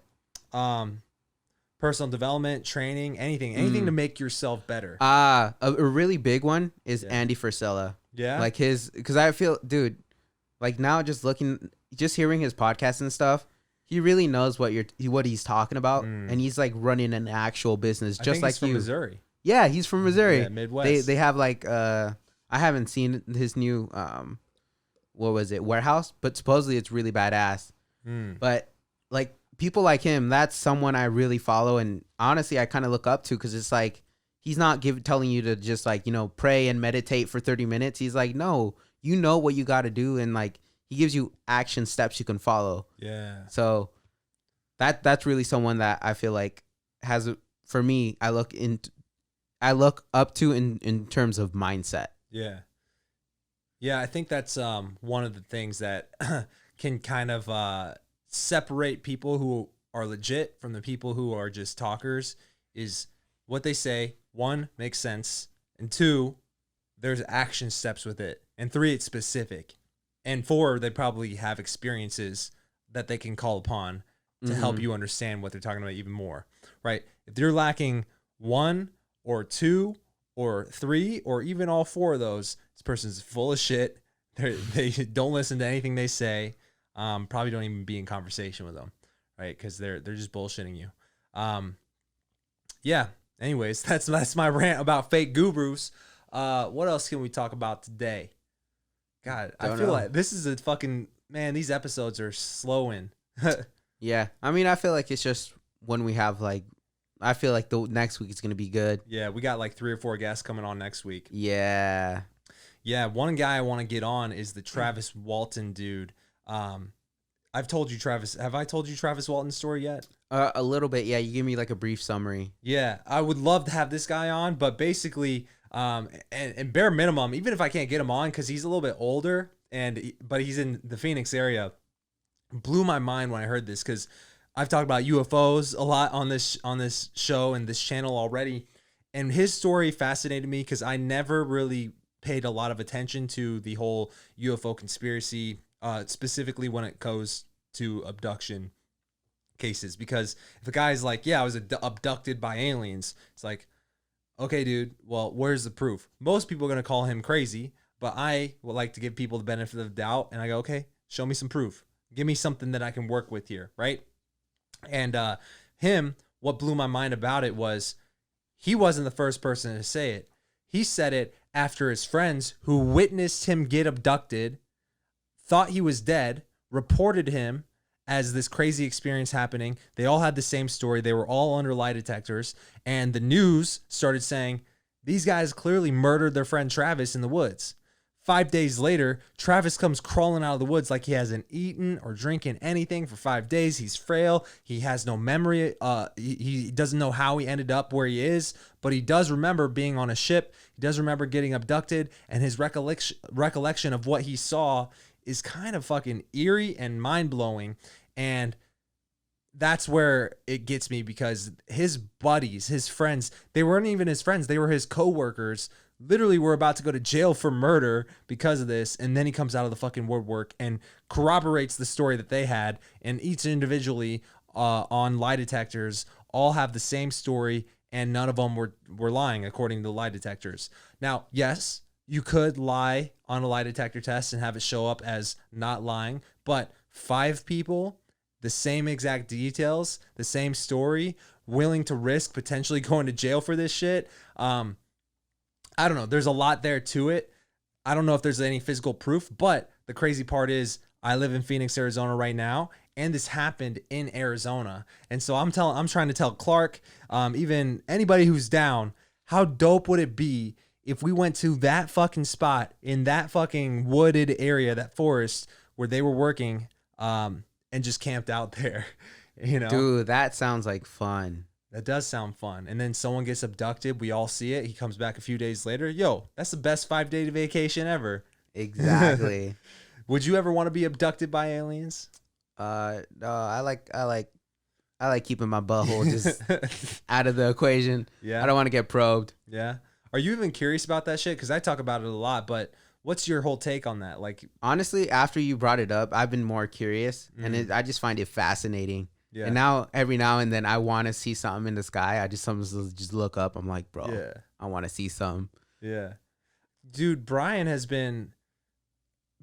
Personal development, training, anything to make yourself better. A really big one is Yeah. Andy Frisella. Yeah. Like because I feel, dude, like now just hearing his podcast and stuff, he really knows what he's talking about, and he's like running an actual business I just think like he's from you. Missouri. Yeah, he's from Missouri. Yeah, Midwest. They have like I haven't seen his new what was it, warehouse, but supposedly it's really badass. But like people like him, that's someone I really follow, and honestly I kind of look up to because it's like he's not telling you to just like, you know, pray and meditate for 30 minutes. He's like, no, you know what you got to do, and like he gives you action steps you can follow. Yeah. So that's really someone that I feel like for me, I look up to in terms of mindset. Yeah. Yeah, I think that's one of the things that can kind of separate people who are legit from the people who are just talkers is what they say. 1, makes sense. And 2, there's action steps with it. And 3, it's specific. And 4, they probably have experiences that they can call upon to help you understand what they're talking about even more, right? If you're lacking 1 or 2 or 3 or even all 4 of those, this person's full of shit. They don't listen to anything they say. Probably don't even be in conversation with them, right? Because they're just bullshitting you. Yeah. Anyways, that's my rant about fake gurus. What else can we talk about today? God, I feel like this is a fucking man. These episodes are slowing. Yeah, I mean, I feel like it's just when we have like, I feel like the next week is gonna be good. Yeah, we got like 3 or 4 guests coming on next week. Yeah. Yeah, one guy I want to get on is the Travis Walton dude. I've told you Travis. Have I told you Travis Walton's story yet? A little bit. Yeah, you give me like a brief summary. Yeah, I would love to have this guy on, but basically, and bare minimum, even if I can't get him on because he's a little bit older but he's in the Phoenix area, blew my mind when I heard this because I've talked about UFOs a lot on this show and this channel already, and his story fascinated me because I never really paid a lot of attention to the whole UFO conspiracy specifically when it goes to abduction cases. Because if a guy's like, yeah, I was abducted by aliens, it's like, okay, dude, well, where's the proof? Most people are going to call him crazy, but I would like to give people the benefit of the doubt. And I go, okay, show me some proof. Give me something that I can work with here, right? And what blew my mind about it was he wasn't the first person to say it. He said it after his friends who witnessed him get abducted, thought he was dead, reported him as this crazy experience happening. They all had the same story. They were all under lie detectors. And the news started saying, these guys clearly murdered their friend Travis in the woods. 5 days later, Travis comes crawling out of the woods like he hasn't eaten or drinking anything for 5 days. He's frail. He has no memory. He doesn't know how he ended up where he is, but he does remember being on a ship. He does remember getting abducted, and his recollection of what he saw is kind of fucking eerie and mind-blowing. And that's where it gets me, because his buddies, his friends, they weren't even his friends. They were his coworkers. Literally were about to go to jail for murder because of this. And then he comes out of the fucking woodwork and corroborates the story that they had. And each individually on lie detectors all have the same story, and none of them were lying according to the lie detectors. Now, yes, you could lie on a lie detector test and have it show up as not lying, but 5 people, the same exact details, the same story, willing to risk potentially going to jail for this shit. I don't know. There's a lot there to it. I don't know if there's any physical proof, but the crazy part is I live in Phoenix, Arizona right now, and this happened in Arizona. And so I'm trying to tell Clark, even anybody who's down, how dope would it be if we went to that fucking spot in that fucking wooded area, that forest where they were working, and just camped out there, you know? Dude, that sounds like fun. That does sound fun. And then someone gets abducted. We all see it. He comes back a few days later. Yo, that's the best 5-day vacation ever. Exactly. Would you ever want to be abducted by aliens? No, I like keeping my butthole just out of the equation. Yeah. I don't want to get probed. Yeah. Are you even curious about that shit? Because I talk about it a lot, but what's your whole take on that? Like, honestly, after you brought it up, I've been more curious, and I just find it fascinating. Yeah. And now, every now and then, I want to see something in the sky. I just sometimes just look up. I'm like, bro, yeah, I want to see something. Yeah. Dude, Brian, who's been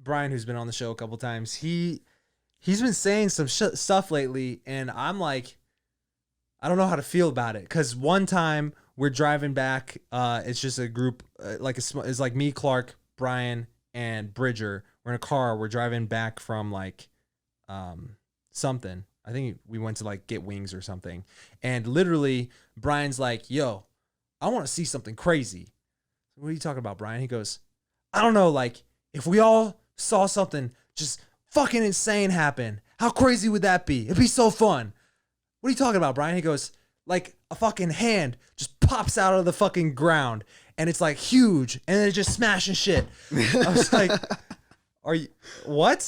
on the show a couple times, he's been saying some stuff lately, and I'm like, I don't know how to feel about it. Because one time, we're driving back. It's just a group, it's like me, Clark, Brian, and Bridger. We're in a car. We're driving back from like something. I think we went to like get wings or something. And literally, Brian's like, yo, I want to see something crazy. What are you talking about, Brian? He goes, I don't know, like, if we all saw something just fucking insane happen, how crazy would that be? It'd be so fun. What are you talking about, Brian? He goes, like, a fucking hand just pops out of the fucking ground, and it's like huge, and then it's just smashing shit. I was like, are you, what?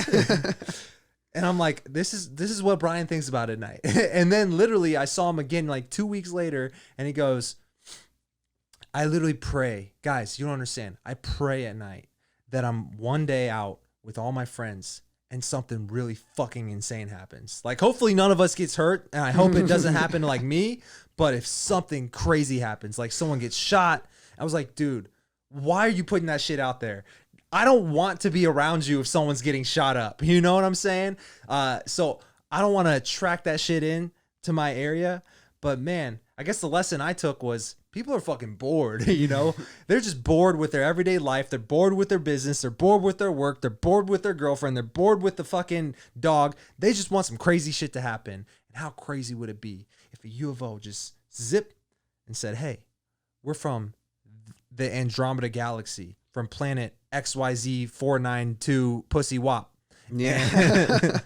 And I'm like, this is what Brian thinks about at night. And then literally I saw him again like 2 weeks later, and he goes, I literally pray. Guys, you don't understand. I pray at night that I'm one day out with all my friends and something really fucking insane happens. Like, hopefully none of us gets hurt, and I hope it doesn't happen to like me, but if something crazy happens, like someone gets shot, I was like, dude, why are you putting that shit out there? I don't want to be around you if someone's getting shot up. You know what I'm saying? So I don't want to attract that shit in to my area. But man, I guess the lesson I took was people are fucking bored, you know? They're just bored with their everyday life. They're bored with their business. They're bored with their work. They're bored with their girlfriend. They're bored with the fucking dog. They just want some crazy shit to happen. And how crazy would it be if a UFO just zip and said, hey, we're from the Andromeda Galaxy, from planet XYZ 492 Pussy Wop. Yeah.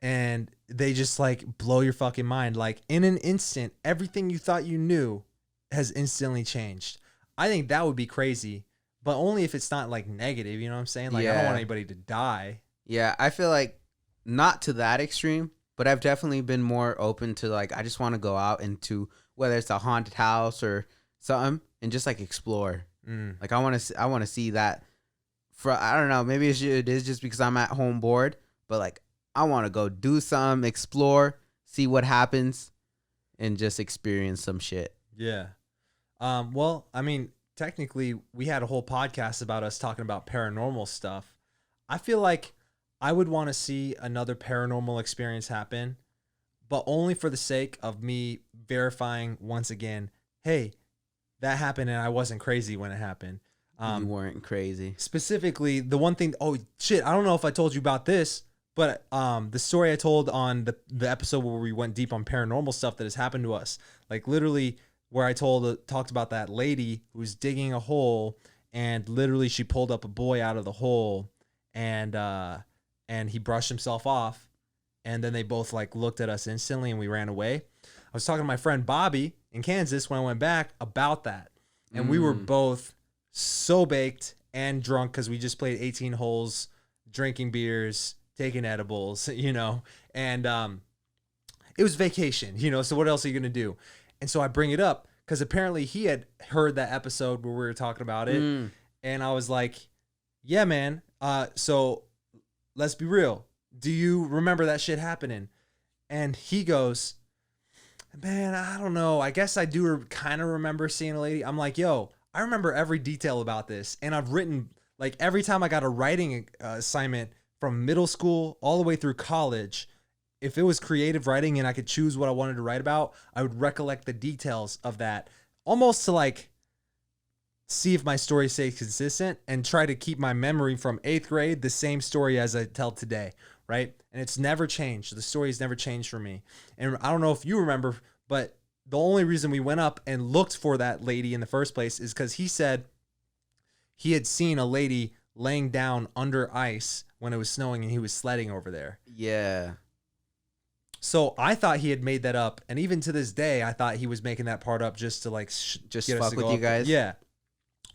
and they just like blow your fucking mind. Like in an instant, everything you thought you knew has instantly changed. I think that would be crazy, but only if it's not like negative. You know what I'm saying? Like, I don't want anybody to die. Yeah. I feel like not to that extreme, but I've definitely been more open to like, I just want to go out into whether it's a haunted house or something and just like explore. Like I want to see that I don't know, maybe it is just because I'm at home bored, but like I want to go do some, explore, see what happens, and just experience some shit. Yeah. Well, I mean, technically, we had a whole podcast about us talking about paranormal stuff. I feel like I would want to see another paranormal experience happen, but only for the sake of me verifying once again, hey, that happened and I wasn't crazy when it happened. You weren't crazy. Specifically, the one thing, oh shit, I don't know if I told you about this, but the story I told on the episode where we went deep on paranormal stuff that has happened to us, like literally where I talked about that lady who was digging a hole and literally she pulled up a boy out of the hole and he brushed himself off and then they both like looked at us instantly and we ran away. I was talking to my friend Bobby in Kansas when I went back about that. And we were both so baked and drunk because we just played 18 holes, drinking beers, taking edibles, you know, and it was vacation, you know, so what else are you going to do? And so I bring it up because apparently he had heard that episode where we were talking about it. And I was like, yeah, man. So let's be real. Do you remember that shit happening? And he goes, man, I don't know. I guess I do kind of remember seeing a lady. I'm like, yo, I remember every detail about this. And I've written, like, every time I got a writing assignment from middle school all the way through college, if it was creative writing and I could choose what I wanted to write about, I would recollect the details of that almost to, like, see if my story stays consistent and try to keep my memory from 8th grade the same story as I tell today, right? And it's never changed. The story's never changed for me. And I don't know if you remember, but the only reason we went up and looked for that lady in the first place is because he said he had seen a lady laying down under ice when it was snowing and he was sledding over there. Yeah. So I thought he had made that up. And even to this day, I thought he was making that part up just to like, just get us fuck to with go you up. guys. Yeah.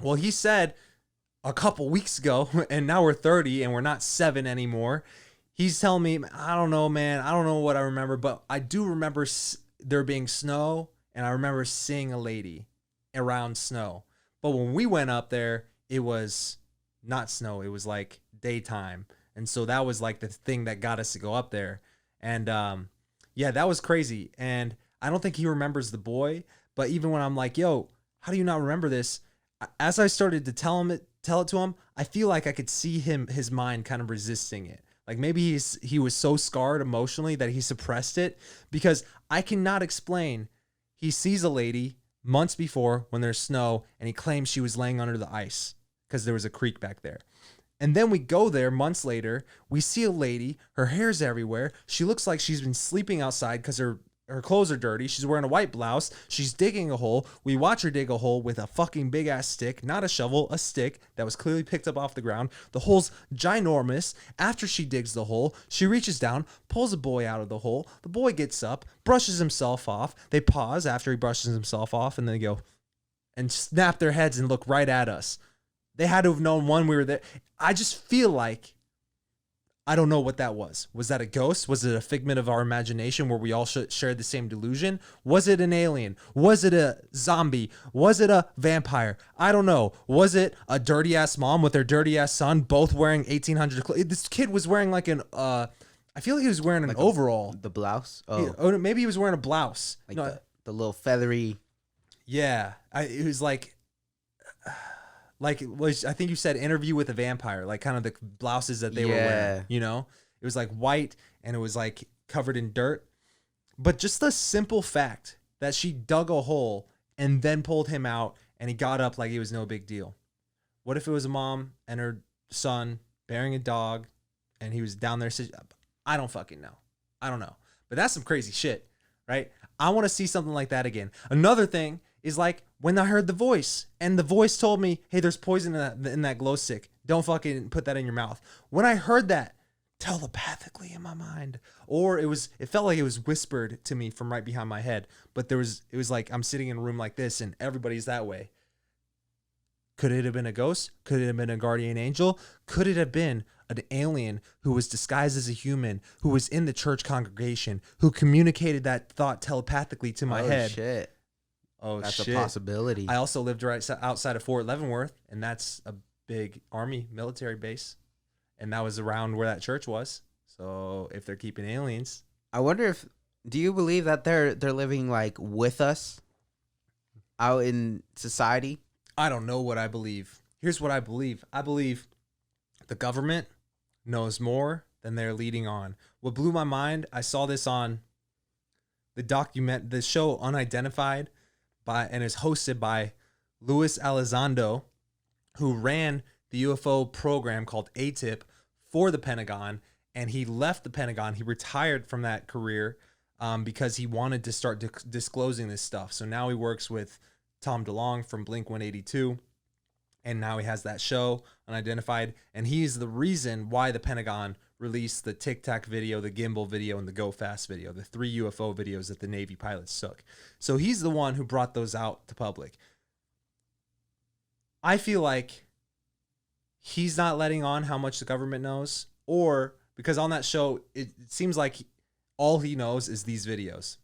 Well, he said a couple weeks ago, and now we're 30 and we're not 7 anymore. He's telling me, I don't know, man. I don't know what I remember, but I do remember there being snow, and I remember seeing a lady around snow. But when we went up there, it was not snow. It was like daytime. And so that was like the thing that got us to go up there. And yeah, that was crazy. And I don't think he remembers the boy, but even when I'm like, yo, how do you not remember this? As I started to tell it to him, I feel like I could see his mind kind of resisting it. Like maybe he was so scarred emotionally that he suppressed it, because I cannot explain. He sees a lady months before when there's snow and he claims she was laying under the ice because there was a creek back there. And then we go there months later, we see a lady, her hair's everywhere. She looks like she's been sleeping outside because her clothes are dirty. She's wearing a white blouse. She's digging a hole. We watch her dig a hole with a fucking big ass stick, not a shovel, a stick that was clearly picked up off the ground. The hole's ginormous. After she digs the hole, she reaches down, pulls a boy out of the hole. The boy gets up, brushes himself off. They pause after he brushes himself off, and then they go and snap their heads and look right at us. They had to have known when we were there. I just feel like, I don't know what that was. Was that a ghost? Was it a figment of our imagination where we all shared the same delusion? Was it an alien? Was it a zombie? Was it a vampire? I don't know. Was it a dirty ass mom with her dirty ass son, both wearing 1800 clothes? This kid was wearing like an, I feel like he was wearing an overall. The blouse? Oh, maybe he was wearing a blouse. Like no, the little feathery. Yeah. It was like I think you said Interview with a Vampire, like kind of the blouses that they were wearing, you know? It was like white and it was like covered in dirt. But just the simple fact that she dug a hole and then pulled him out and he got up like it was no big deal. What if it was a mom and her son bearing a dog and he was down there? I don't fucking know. I don't know. But that's some crazy shit, right? I want to see something like that again. Another thing is like when I heard the voice and the voice told me, hey, there's poison in that glow stick. Don't fucking put that in your mouth. When I heard that telepathically in my mind, or it felt like it was whispered to me from right behind my head, but it was like I'm sitting in a room like this and everybody's that way. Could it have been a ghost? Could it have been a guardian angel? Could it have been an alien who was disguised as a human, who was in the church congregation, who communicated that thought telepathically to my head? Shit. Oh, that's shit. a possibility. I also lived right outside of Fort Leavenworth, and that's big army military base, and that was around where that church was. So if they're keeping aliens, I wonder if, do you believe that they're living like with us out in society? I don't know what I believe. Here's what I believe. I believe the government knows more than they're leading on. What blew my mind, I saw this on the show Unidentified, and is hosted by Luis Elizondo, who ran the UFO program called ATIP for the Pentagon, and he left the Pentagon. He retired from that career because he wanted to start disclosing this stuff. So now he works with Tom DeLonge from Blink-182, and now he has that show Unidentified, and he's the reason why the Pentagon released the Tic Tac video, the gimbal video, and the Go Fast video, the 3 UFO videos that the Navy pilots took. So he's the one who brought those out to public. I feel like he's not letting on how much the government knows, or because on that show, it seems like all he knows is these videos.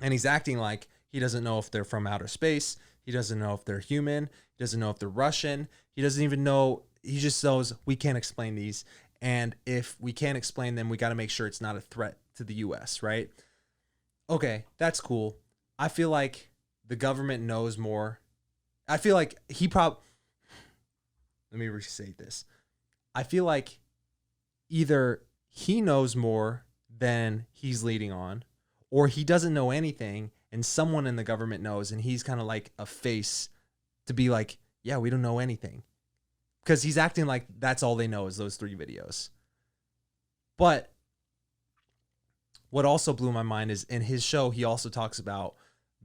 And he's acting like he doesn't know if they're from outer space. He doesn't know if they're human. He doesn't know if they're Russian. He doesn't even know. He just knows we can't explain these. And if we can't explain them, we got to make sure it's not a threat to the U.S., right? Okay, that's cool. I feel like the government knows more. I feel like let me restate this. I feel like either he knows more than he's leading on, or he doesn't know anything and someone in the government knows, and he's kind of like a face to be like, yeah, we don't know anything. Because he's acting like that's all they know is those 3 videos. But what also blew my mind is in his show, he also talks about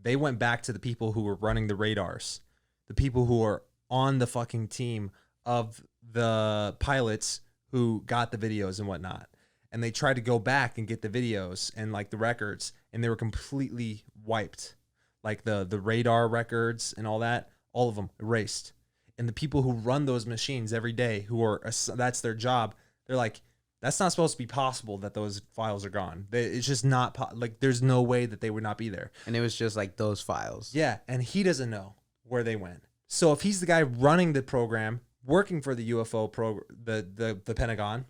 they went back to the people who were running the radars, the people who are on the fucking team of the pilots who got the videos and whatnot. And they tried to go back and get the videos and like the records, and they were completely wiped. Like the radar records and all that, all of them erased. And the people who run those machines every day, that's their job, they're like, that's not supposed to be possible that those files are gone. It's just not, there's no way that they would not be there. And it was just like those files. Yeah, and he doesn't know where they went. So if he's the guy running the program, working for the UFO the Pentagon,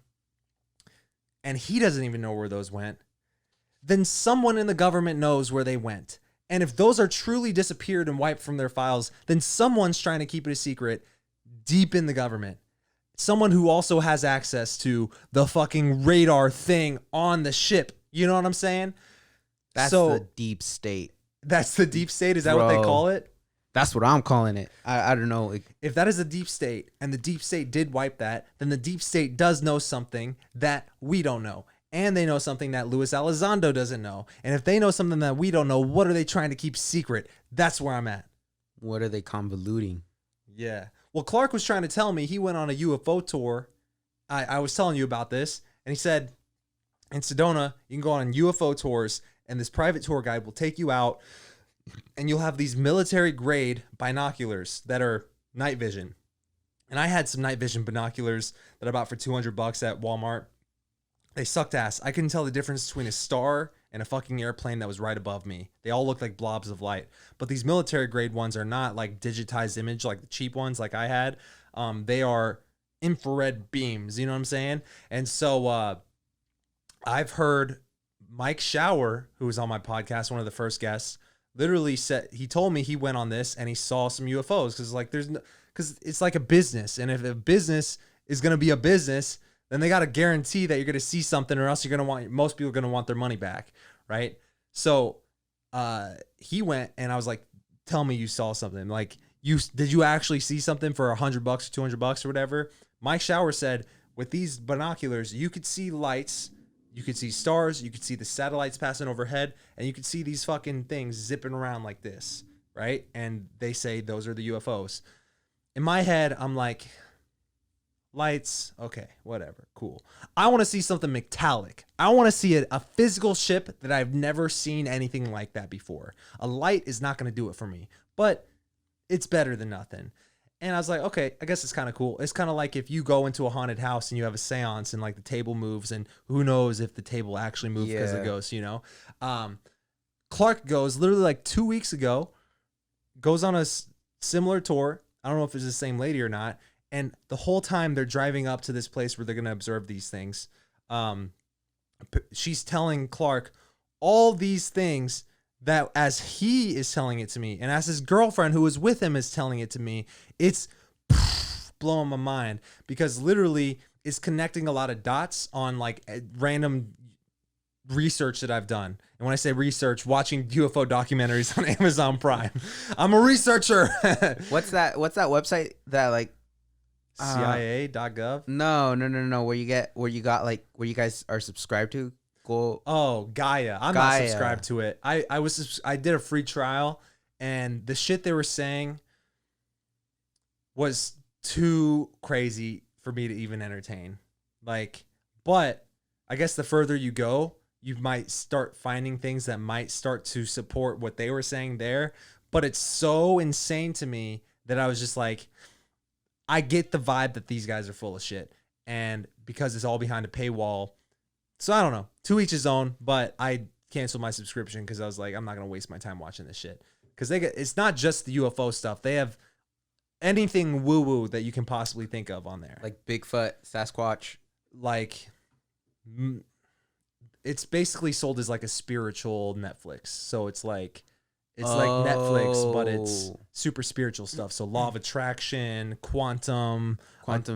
and he doesn't even know where those went, then someone in the government knows where they went. And if those are truly disappeared and wiped from their files, then someone's trying to keep it a secret deep in the government. Someone who also has access to the fucking radar thing on the ship. You know what I'm saying? That's the deep state. That's the deep state? Is that what they call it? That's what I'm calling it. I don't know. If that is a deep state, and the deep state did wipe that, then the deep state does know something that we don't know. And they know something that Luis Elizondo doesn't know. And if they know something that we don't know, what are they trying to keep secret? That's where I'm at. What are they convoluting? Yeah. Well, Clark was trying to tell me he went on a UFO tour. I was telling you about this. And he said, in Sedona, you can go on UFO tours, and this private tour guide will take you out, and you'll have these military-grade binoculars that are night vision. And I had some night vision binoculars that I bought for $200 at Walmart. They sucked ass. I couldn't tell the difference between a star and a fucking airplane that was right above me. They all looked like blobs of light. But these military grade ones are not like digitized image like the cheap ones like I had. They are infrared beams, you know what I'm saying? And so I've heard Mike Shower, who was on my podcast, one of the first guests, literally said, he told me he went on this and he saw some UFOs because it's like a business. And if a business is going to be a business, then they got to guarantee that you're going to see something, or else most people are going to want their money back. Right. So he went, and I was like, tell me you saw something. Like, did you actually see something for $100 or $200 or whatever? Mike Shower said, with these binoculars, you could see lights, you could see stars, you could see the satellites passing overhead, and you could see these fucking things zipping around like this. Right. And they say those are the UFOs. In my head, I'm like, lights, okay, whatever, cool. I want to see something metallic. I want to see a physical ship that I've never seen anything like that before. A light is not going to do it for me, but it's better than nothing. And I was like, okay, I guess it's kind of cool. It's kind of like if you go into a haunted house and you have a seance and like the table moves, and who knows if the table actually moved because of the ghost, you know? Clark goes literally like 2 weeks ago, goes on a similar tour. I don't know if it's the same lady or not. And the whole time they're driving up to this place where they're going to observe these things, she's telling Clark all these things that as he is telling it to me, and as his girlfriend who was with him is telling it to me, it's blowing my mind, because literally it's connecting a lot of dots on like random research that I've done. And when I say research, watching UFO documentaries on Amazon Prime. I'm a researcher. What's that website that like CIA.gov? No. Where you guys are subscribed to? Go. Oh, Gaia. I'm not subscribed to it. I did a free trial, and the shit they were saying was too crazy for me to even entertain. Like, but I guess the further you go, you might start finding things that might start to support what they were saying there. But it's so insane to me that I was just like, I get the vibe that these guys are full of shit. And because it's all behind a paywall. So I don't know. To each his own. But I canceled my subscription because I was like, I'm not going to waste my time watching this shit. Because it's not just the UFO stuff. They have anything woo-woo that you can possibly think of on there. Like Bigfoot, Sasquatch. Like, it's basically sold as like a spiritual Netflix. So it's like Netflix, but it's super spiritual stuff. So law of attraction, quantum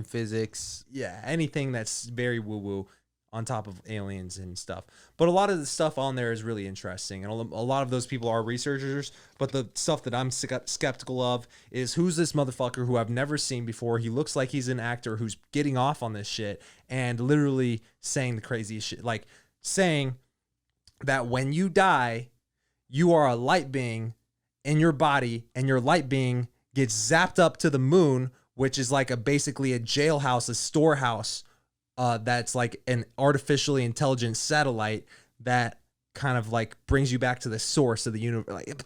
physics. Yeah, anything that's very woo-woo on top of aliens and stuff. But a lot of the stuff on there is really interesting. And a lot of those people are researchers. But the stuff that I'm skeptical of is, who's this motherfucker who I've never seen before? He looks like he's an actor who's getting off on this shit and literally saying the craziest shit. Like saying that when you die, you are a light being in your body, and your light being gets zapped up to the moon, which is like basically a jailhouse, a storehouse, that's like an artificially intelligent satellite that kind of like brings you back to the source of the universe. Like,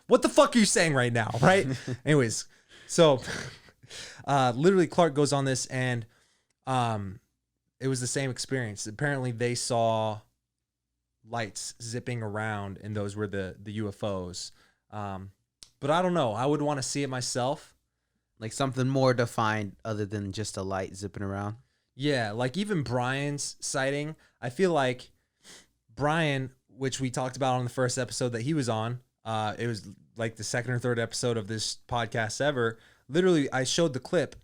what the fuck are you saying right now? Right? Anyways, so literally Clark goes on this, and it was the same experience. Apparently they saw lights zipping around, and those were the UFOs. But I don't know. I would want to see it myself. Like something more defined other than just a light zipping around. Yeah, like even Brian's sighting, I feel like Brian, which we talked about on the first episode that he was on, it was like the second or third episode of this podcast ever. Literally, I showed the clip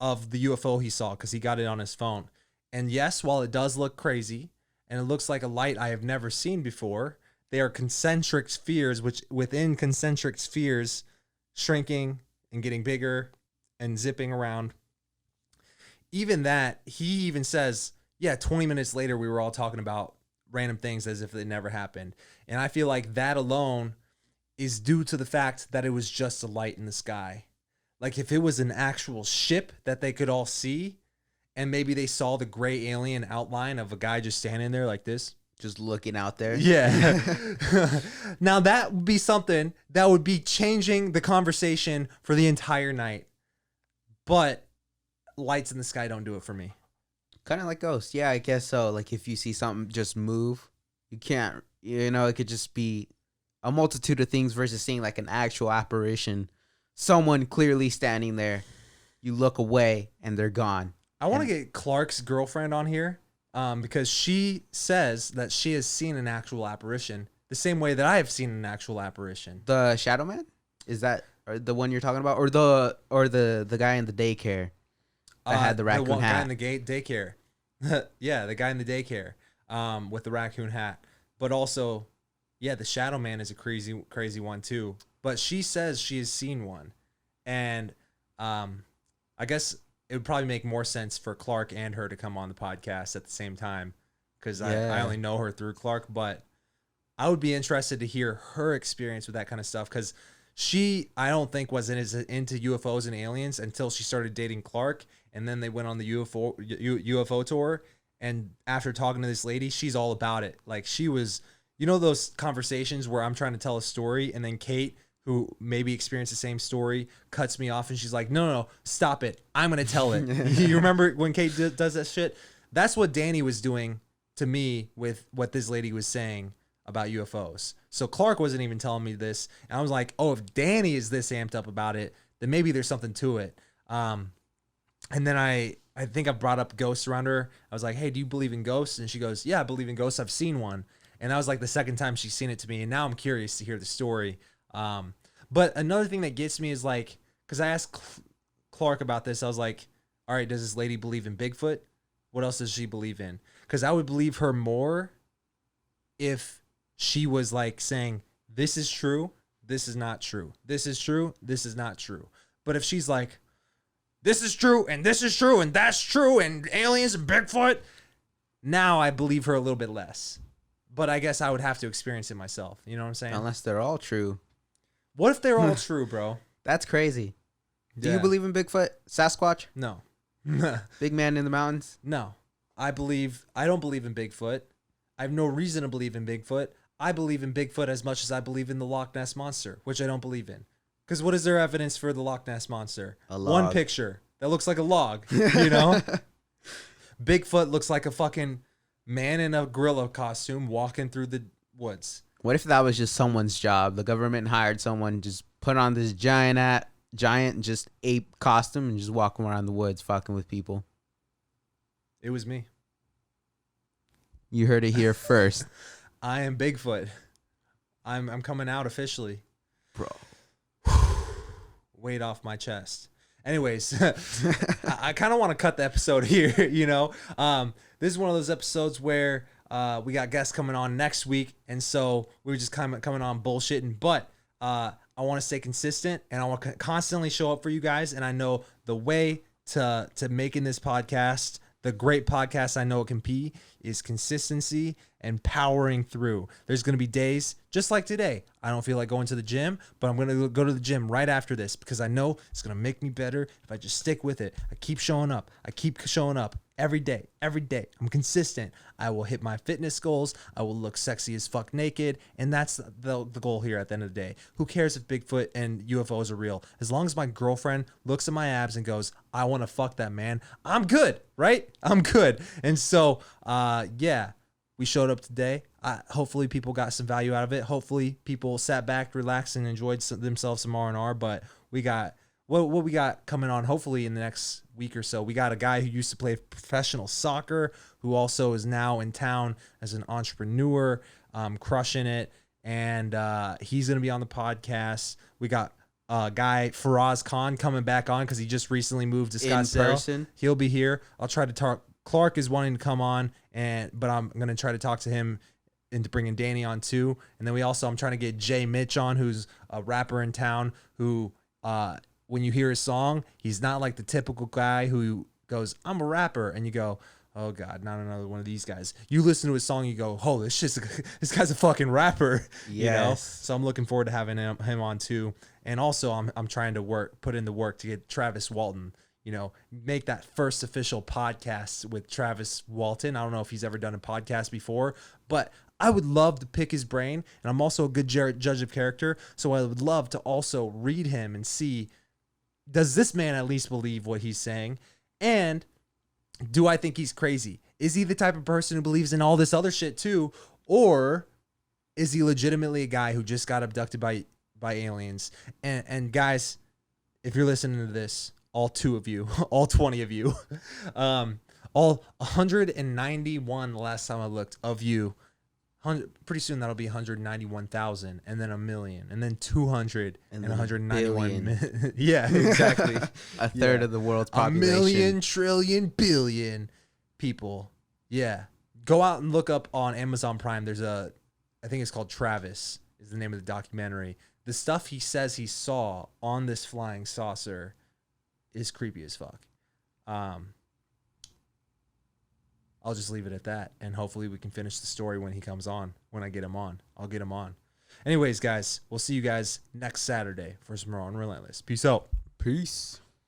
of the UFO he saw because he got it on his phone. And yes, while it does look crazy and it looks like a light I have never seen before, they are concentric spheres, which within concentric spheres, shrinking and getting bigger and zipping around. Even that, he even says, yeah, 20 minutes later, we were all talking about random things as if they never happened. And I feel like that alone is due to the fact that it was just a light in the sky. Like if it was an actual ship that they could all see, and maybe they saw the gray alien outline of a guy just standing there like this, just looking out there. Yeah. Now that would be something that would be changing the conversation for the entire night. But lights in the sky don't do it for me. Kind of like ghosts. Yeah, I guess so. Like if you see something just move, you can't, it could just be a multitude of things versus seeing like an actual apparition. Someone clearly standing there. You look away and they're gone. I want to get Clark's girlfriend on here because she says that she has seen an actual apparition the same way that I have seen an actual apparition. The Shadow Man? Is that the one you're talking about? Or the guy in the daycare? I had the raccoon hat. Guy in the daycare. Yeah, the guy in the daycare with the raccoon hat. But also, yeah, the Shadow Man is a crazy one too. But she says she has seen one. And I guess it would probably make more sense for Clark and her to come on the podcast at the same time. Because I only know her through Clark. But I would be interested to hear her experience with that kind of stuff. Because I don't think was into UFOs and aliens until she started dating Clark. And then they went on the UFO tour. And after talking to this lady, she's all about it. Like she was, those conversations where I'm trying to tell a story and then Kate, who maybe experienced the same story, cuts me off and she's like, no, stop it. I'm going to tell it. You remember when Kate does that shit? That's what Danny was doing to me with what this lady was saying about UFOs. So Clark wasn't even telling me this. And I was like, oh, if Danny is this amped up about it, then maybe there's something to it. And then I think I brought up ghosts around her. I was like, hey, do you believe in ghosts? And she goes, yeah, I believe in ghosts. I've seen one. And that was like the second time she's seen it to me. And now I'm curious to hear the story. But another thing that gets me is like, because I asked Clark about this. I was like, all right, does this lady believe in Bigfoot? What else does she believe in? Because I would believe her more if she was like saying, this is true, this is not true. This is true, this is not true. But if she's like, this is true, and this is true, and that's true, and aliens and Bigfoot, now I believe her a little bit less. But I guess I would have to experience it myself. You know what I'm saying? Unless they're all true. What if they're all true, bro? That's crazy. Do Yeah. you believe in Bigfoot? Sasquatch? No. Big man in the mountains? No. I don't believe in Bigfoot. I have no reason to believe in Bigfoot. I believe in Bigfoot as much as I believe in the Loch Ness Monster, which I don't believe in. Because what is their evidence for the Loch Ness Monster? A log. One picture that looks like a log, you know? Bigfoot looks like a fucking man in a gorilla costume walking through the woods. What if that was just someone's job? The government hired someone, just put on this giant just ape costume and just walk around the woods fucking with people. It was me. You heard it here first. I am Bigfoot. I'm coming out officially. Bro. Weight off my chest. Anyways, I kind of want to cut the episode here, you know. This is one of those episodes where we got guests coming on next week, and so we were just kind of coming on bullshitting. But I want to stay consistent, and I want to constantly show up for you guys. And I know the way to making this podcast the great podcast I know it can be is consistency and powering through. There's going to be days just like today. I don't feel like going to the gym, but I'm going to go to the gym right after this because I know it's going to make me better if I just stick with it. I keep showing up. Every day. I'm consistent. I will hit my fitness goals. I will look sexy as fuck naked. And that's the goal here at the end of the day. Who cares if Bigfoot and UFOs are real? As long as my girlfriend looks at my abs and goes, I want to fuck that man, I'm good, right? I'm good. And so, yeah, we showed up today. Hopefully people got some value out of it. Hopefully people sat back, relaxed, and enjoyed themselves some R&R. But we got... What we got coming on hopefully in the next week or so, we got a guy who used to play professional soccer who also is now in town as an entrepreneur, crushing it, and he's going to be on the podcast. We got a guy, Faraz Khan, coming back on because he just recently moved to Scottsdale. In person? He'll be here. I'll try to talk. Clark is wanting to come on, but I'm going to try to talk to him into bringing Danny on too. And then I'm trying to get Jay Mitch on, who's a rapper in town who when you hear his song, he's not like the typical guy who goes, I'm a rapper. And you go, oh God, not another one of these guys. You listen to his song, you go, oh, this guy's a fucking rapper. Yes. You know? So I'm looking forward to having him on too. And also I'm trying to put in the work to get Travis Walton, make that first official podcast with Travis Walton. I don't know if he's ever done a podcast before, but I would love to pick his brain. And I'm also a good judge of character. So I would love to also read him and see, does this man at least believe what he's saying? And do I think he's crazy? Is he the type of person who believes in all this other shit too? Or is he legitimately a guy who just got abducted by aliens? And guys, if you're listening to this, all 2 of you, all 20 of you, all 191 the last time I looked of you, pretty soon that'll be 191,000 and then 1,000,000 and then 200 and 191. Yeah, exactly. A third of the world's population. 1,000,000,000 trillion billion people. Yeah. Go out and look up on Amazon Prime. I think it's called Travis is the name of the documentary. The stuff he says he saw on this flying saucer is creepy as fuck. I'll just leave it at that, and hopefully we can finish the story when he comes on. When I get him on, I'll get him on. Anyways, guys, we'll see you guys next Saturday for some more on Relentless. Peace out. Peace.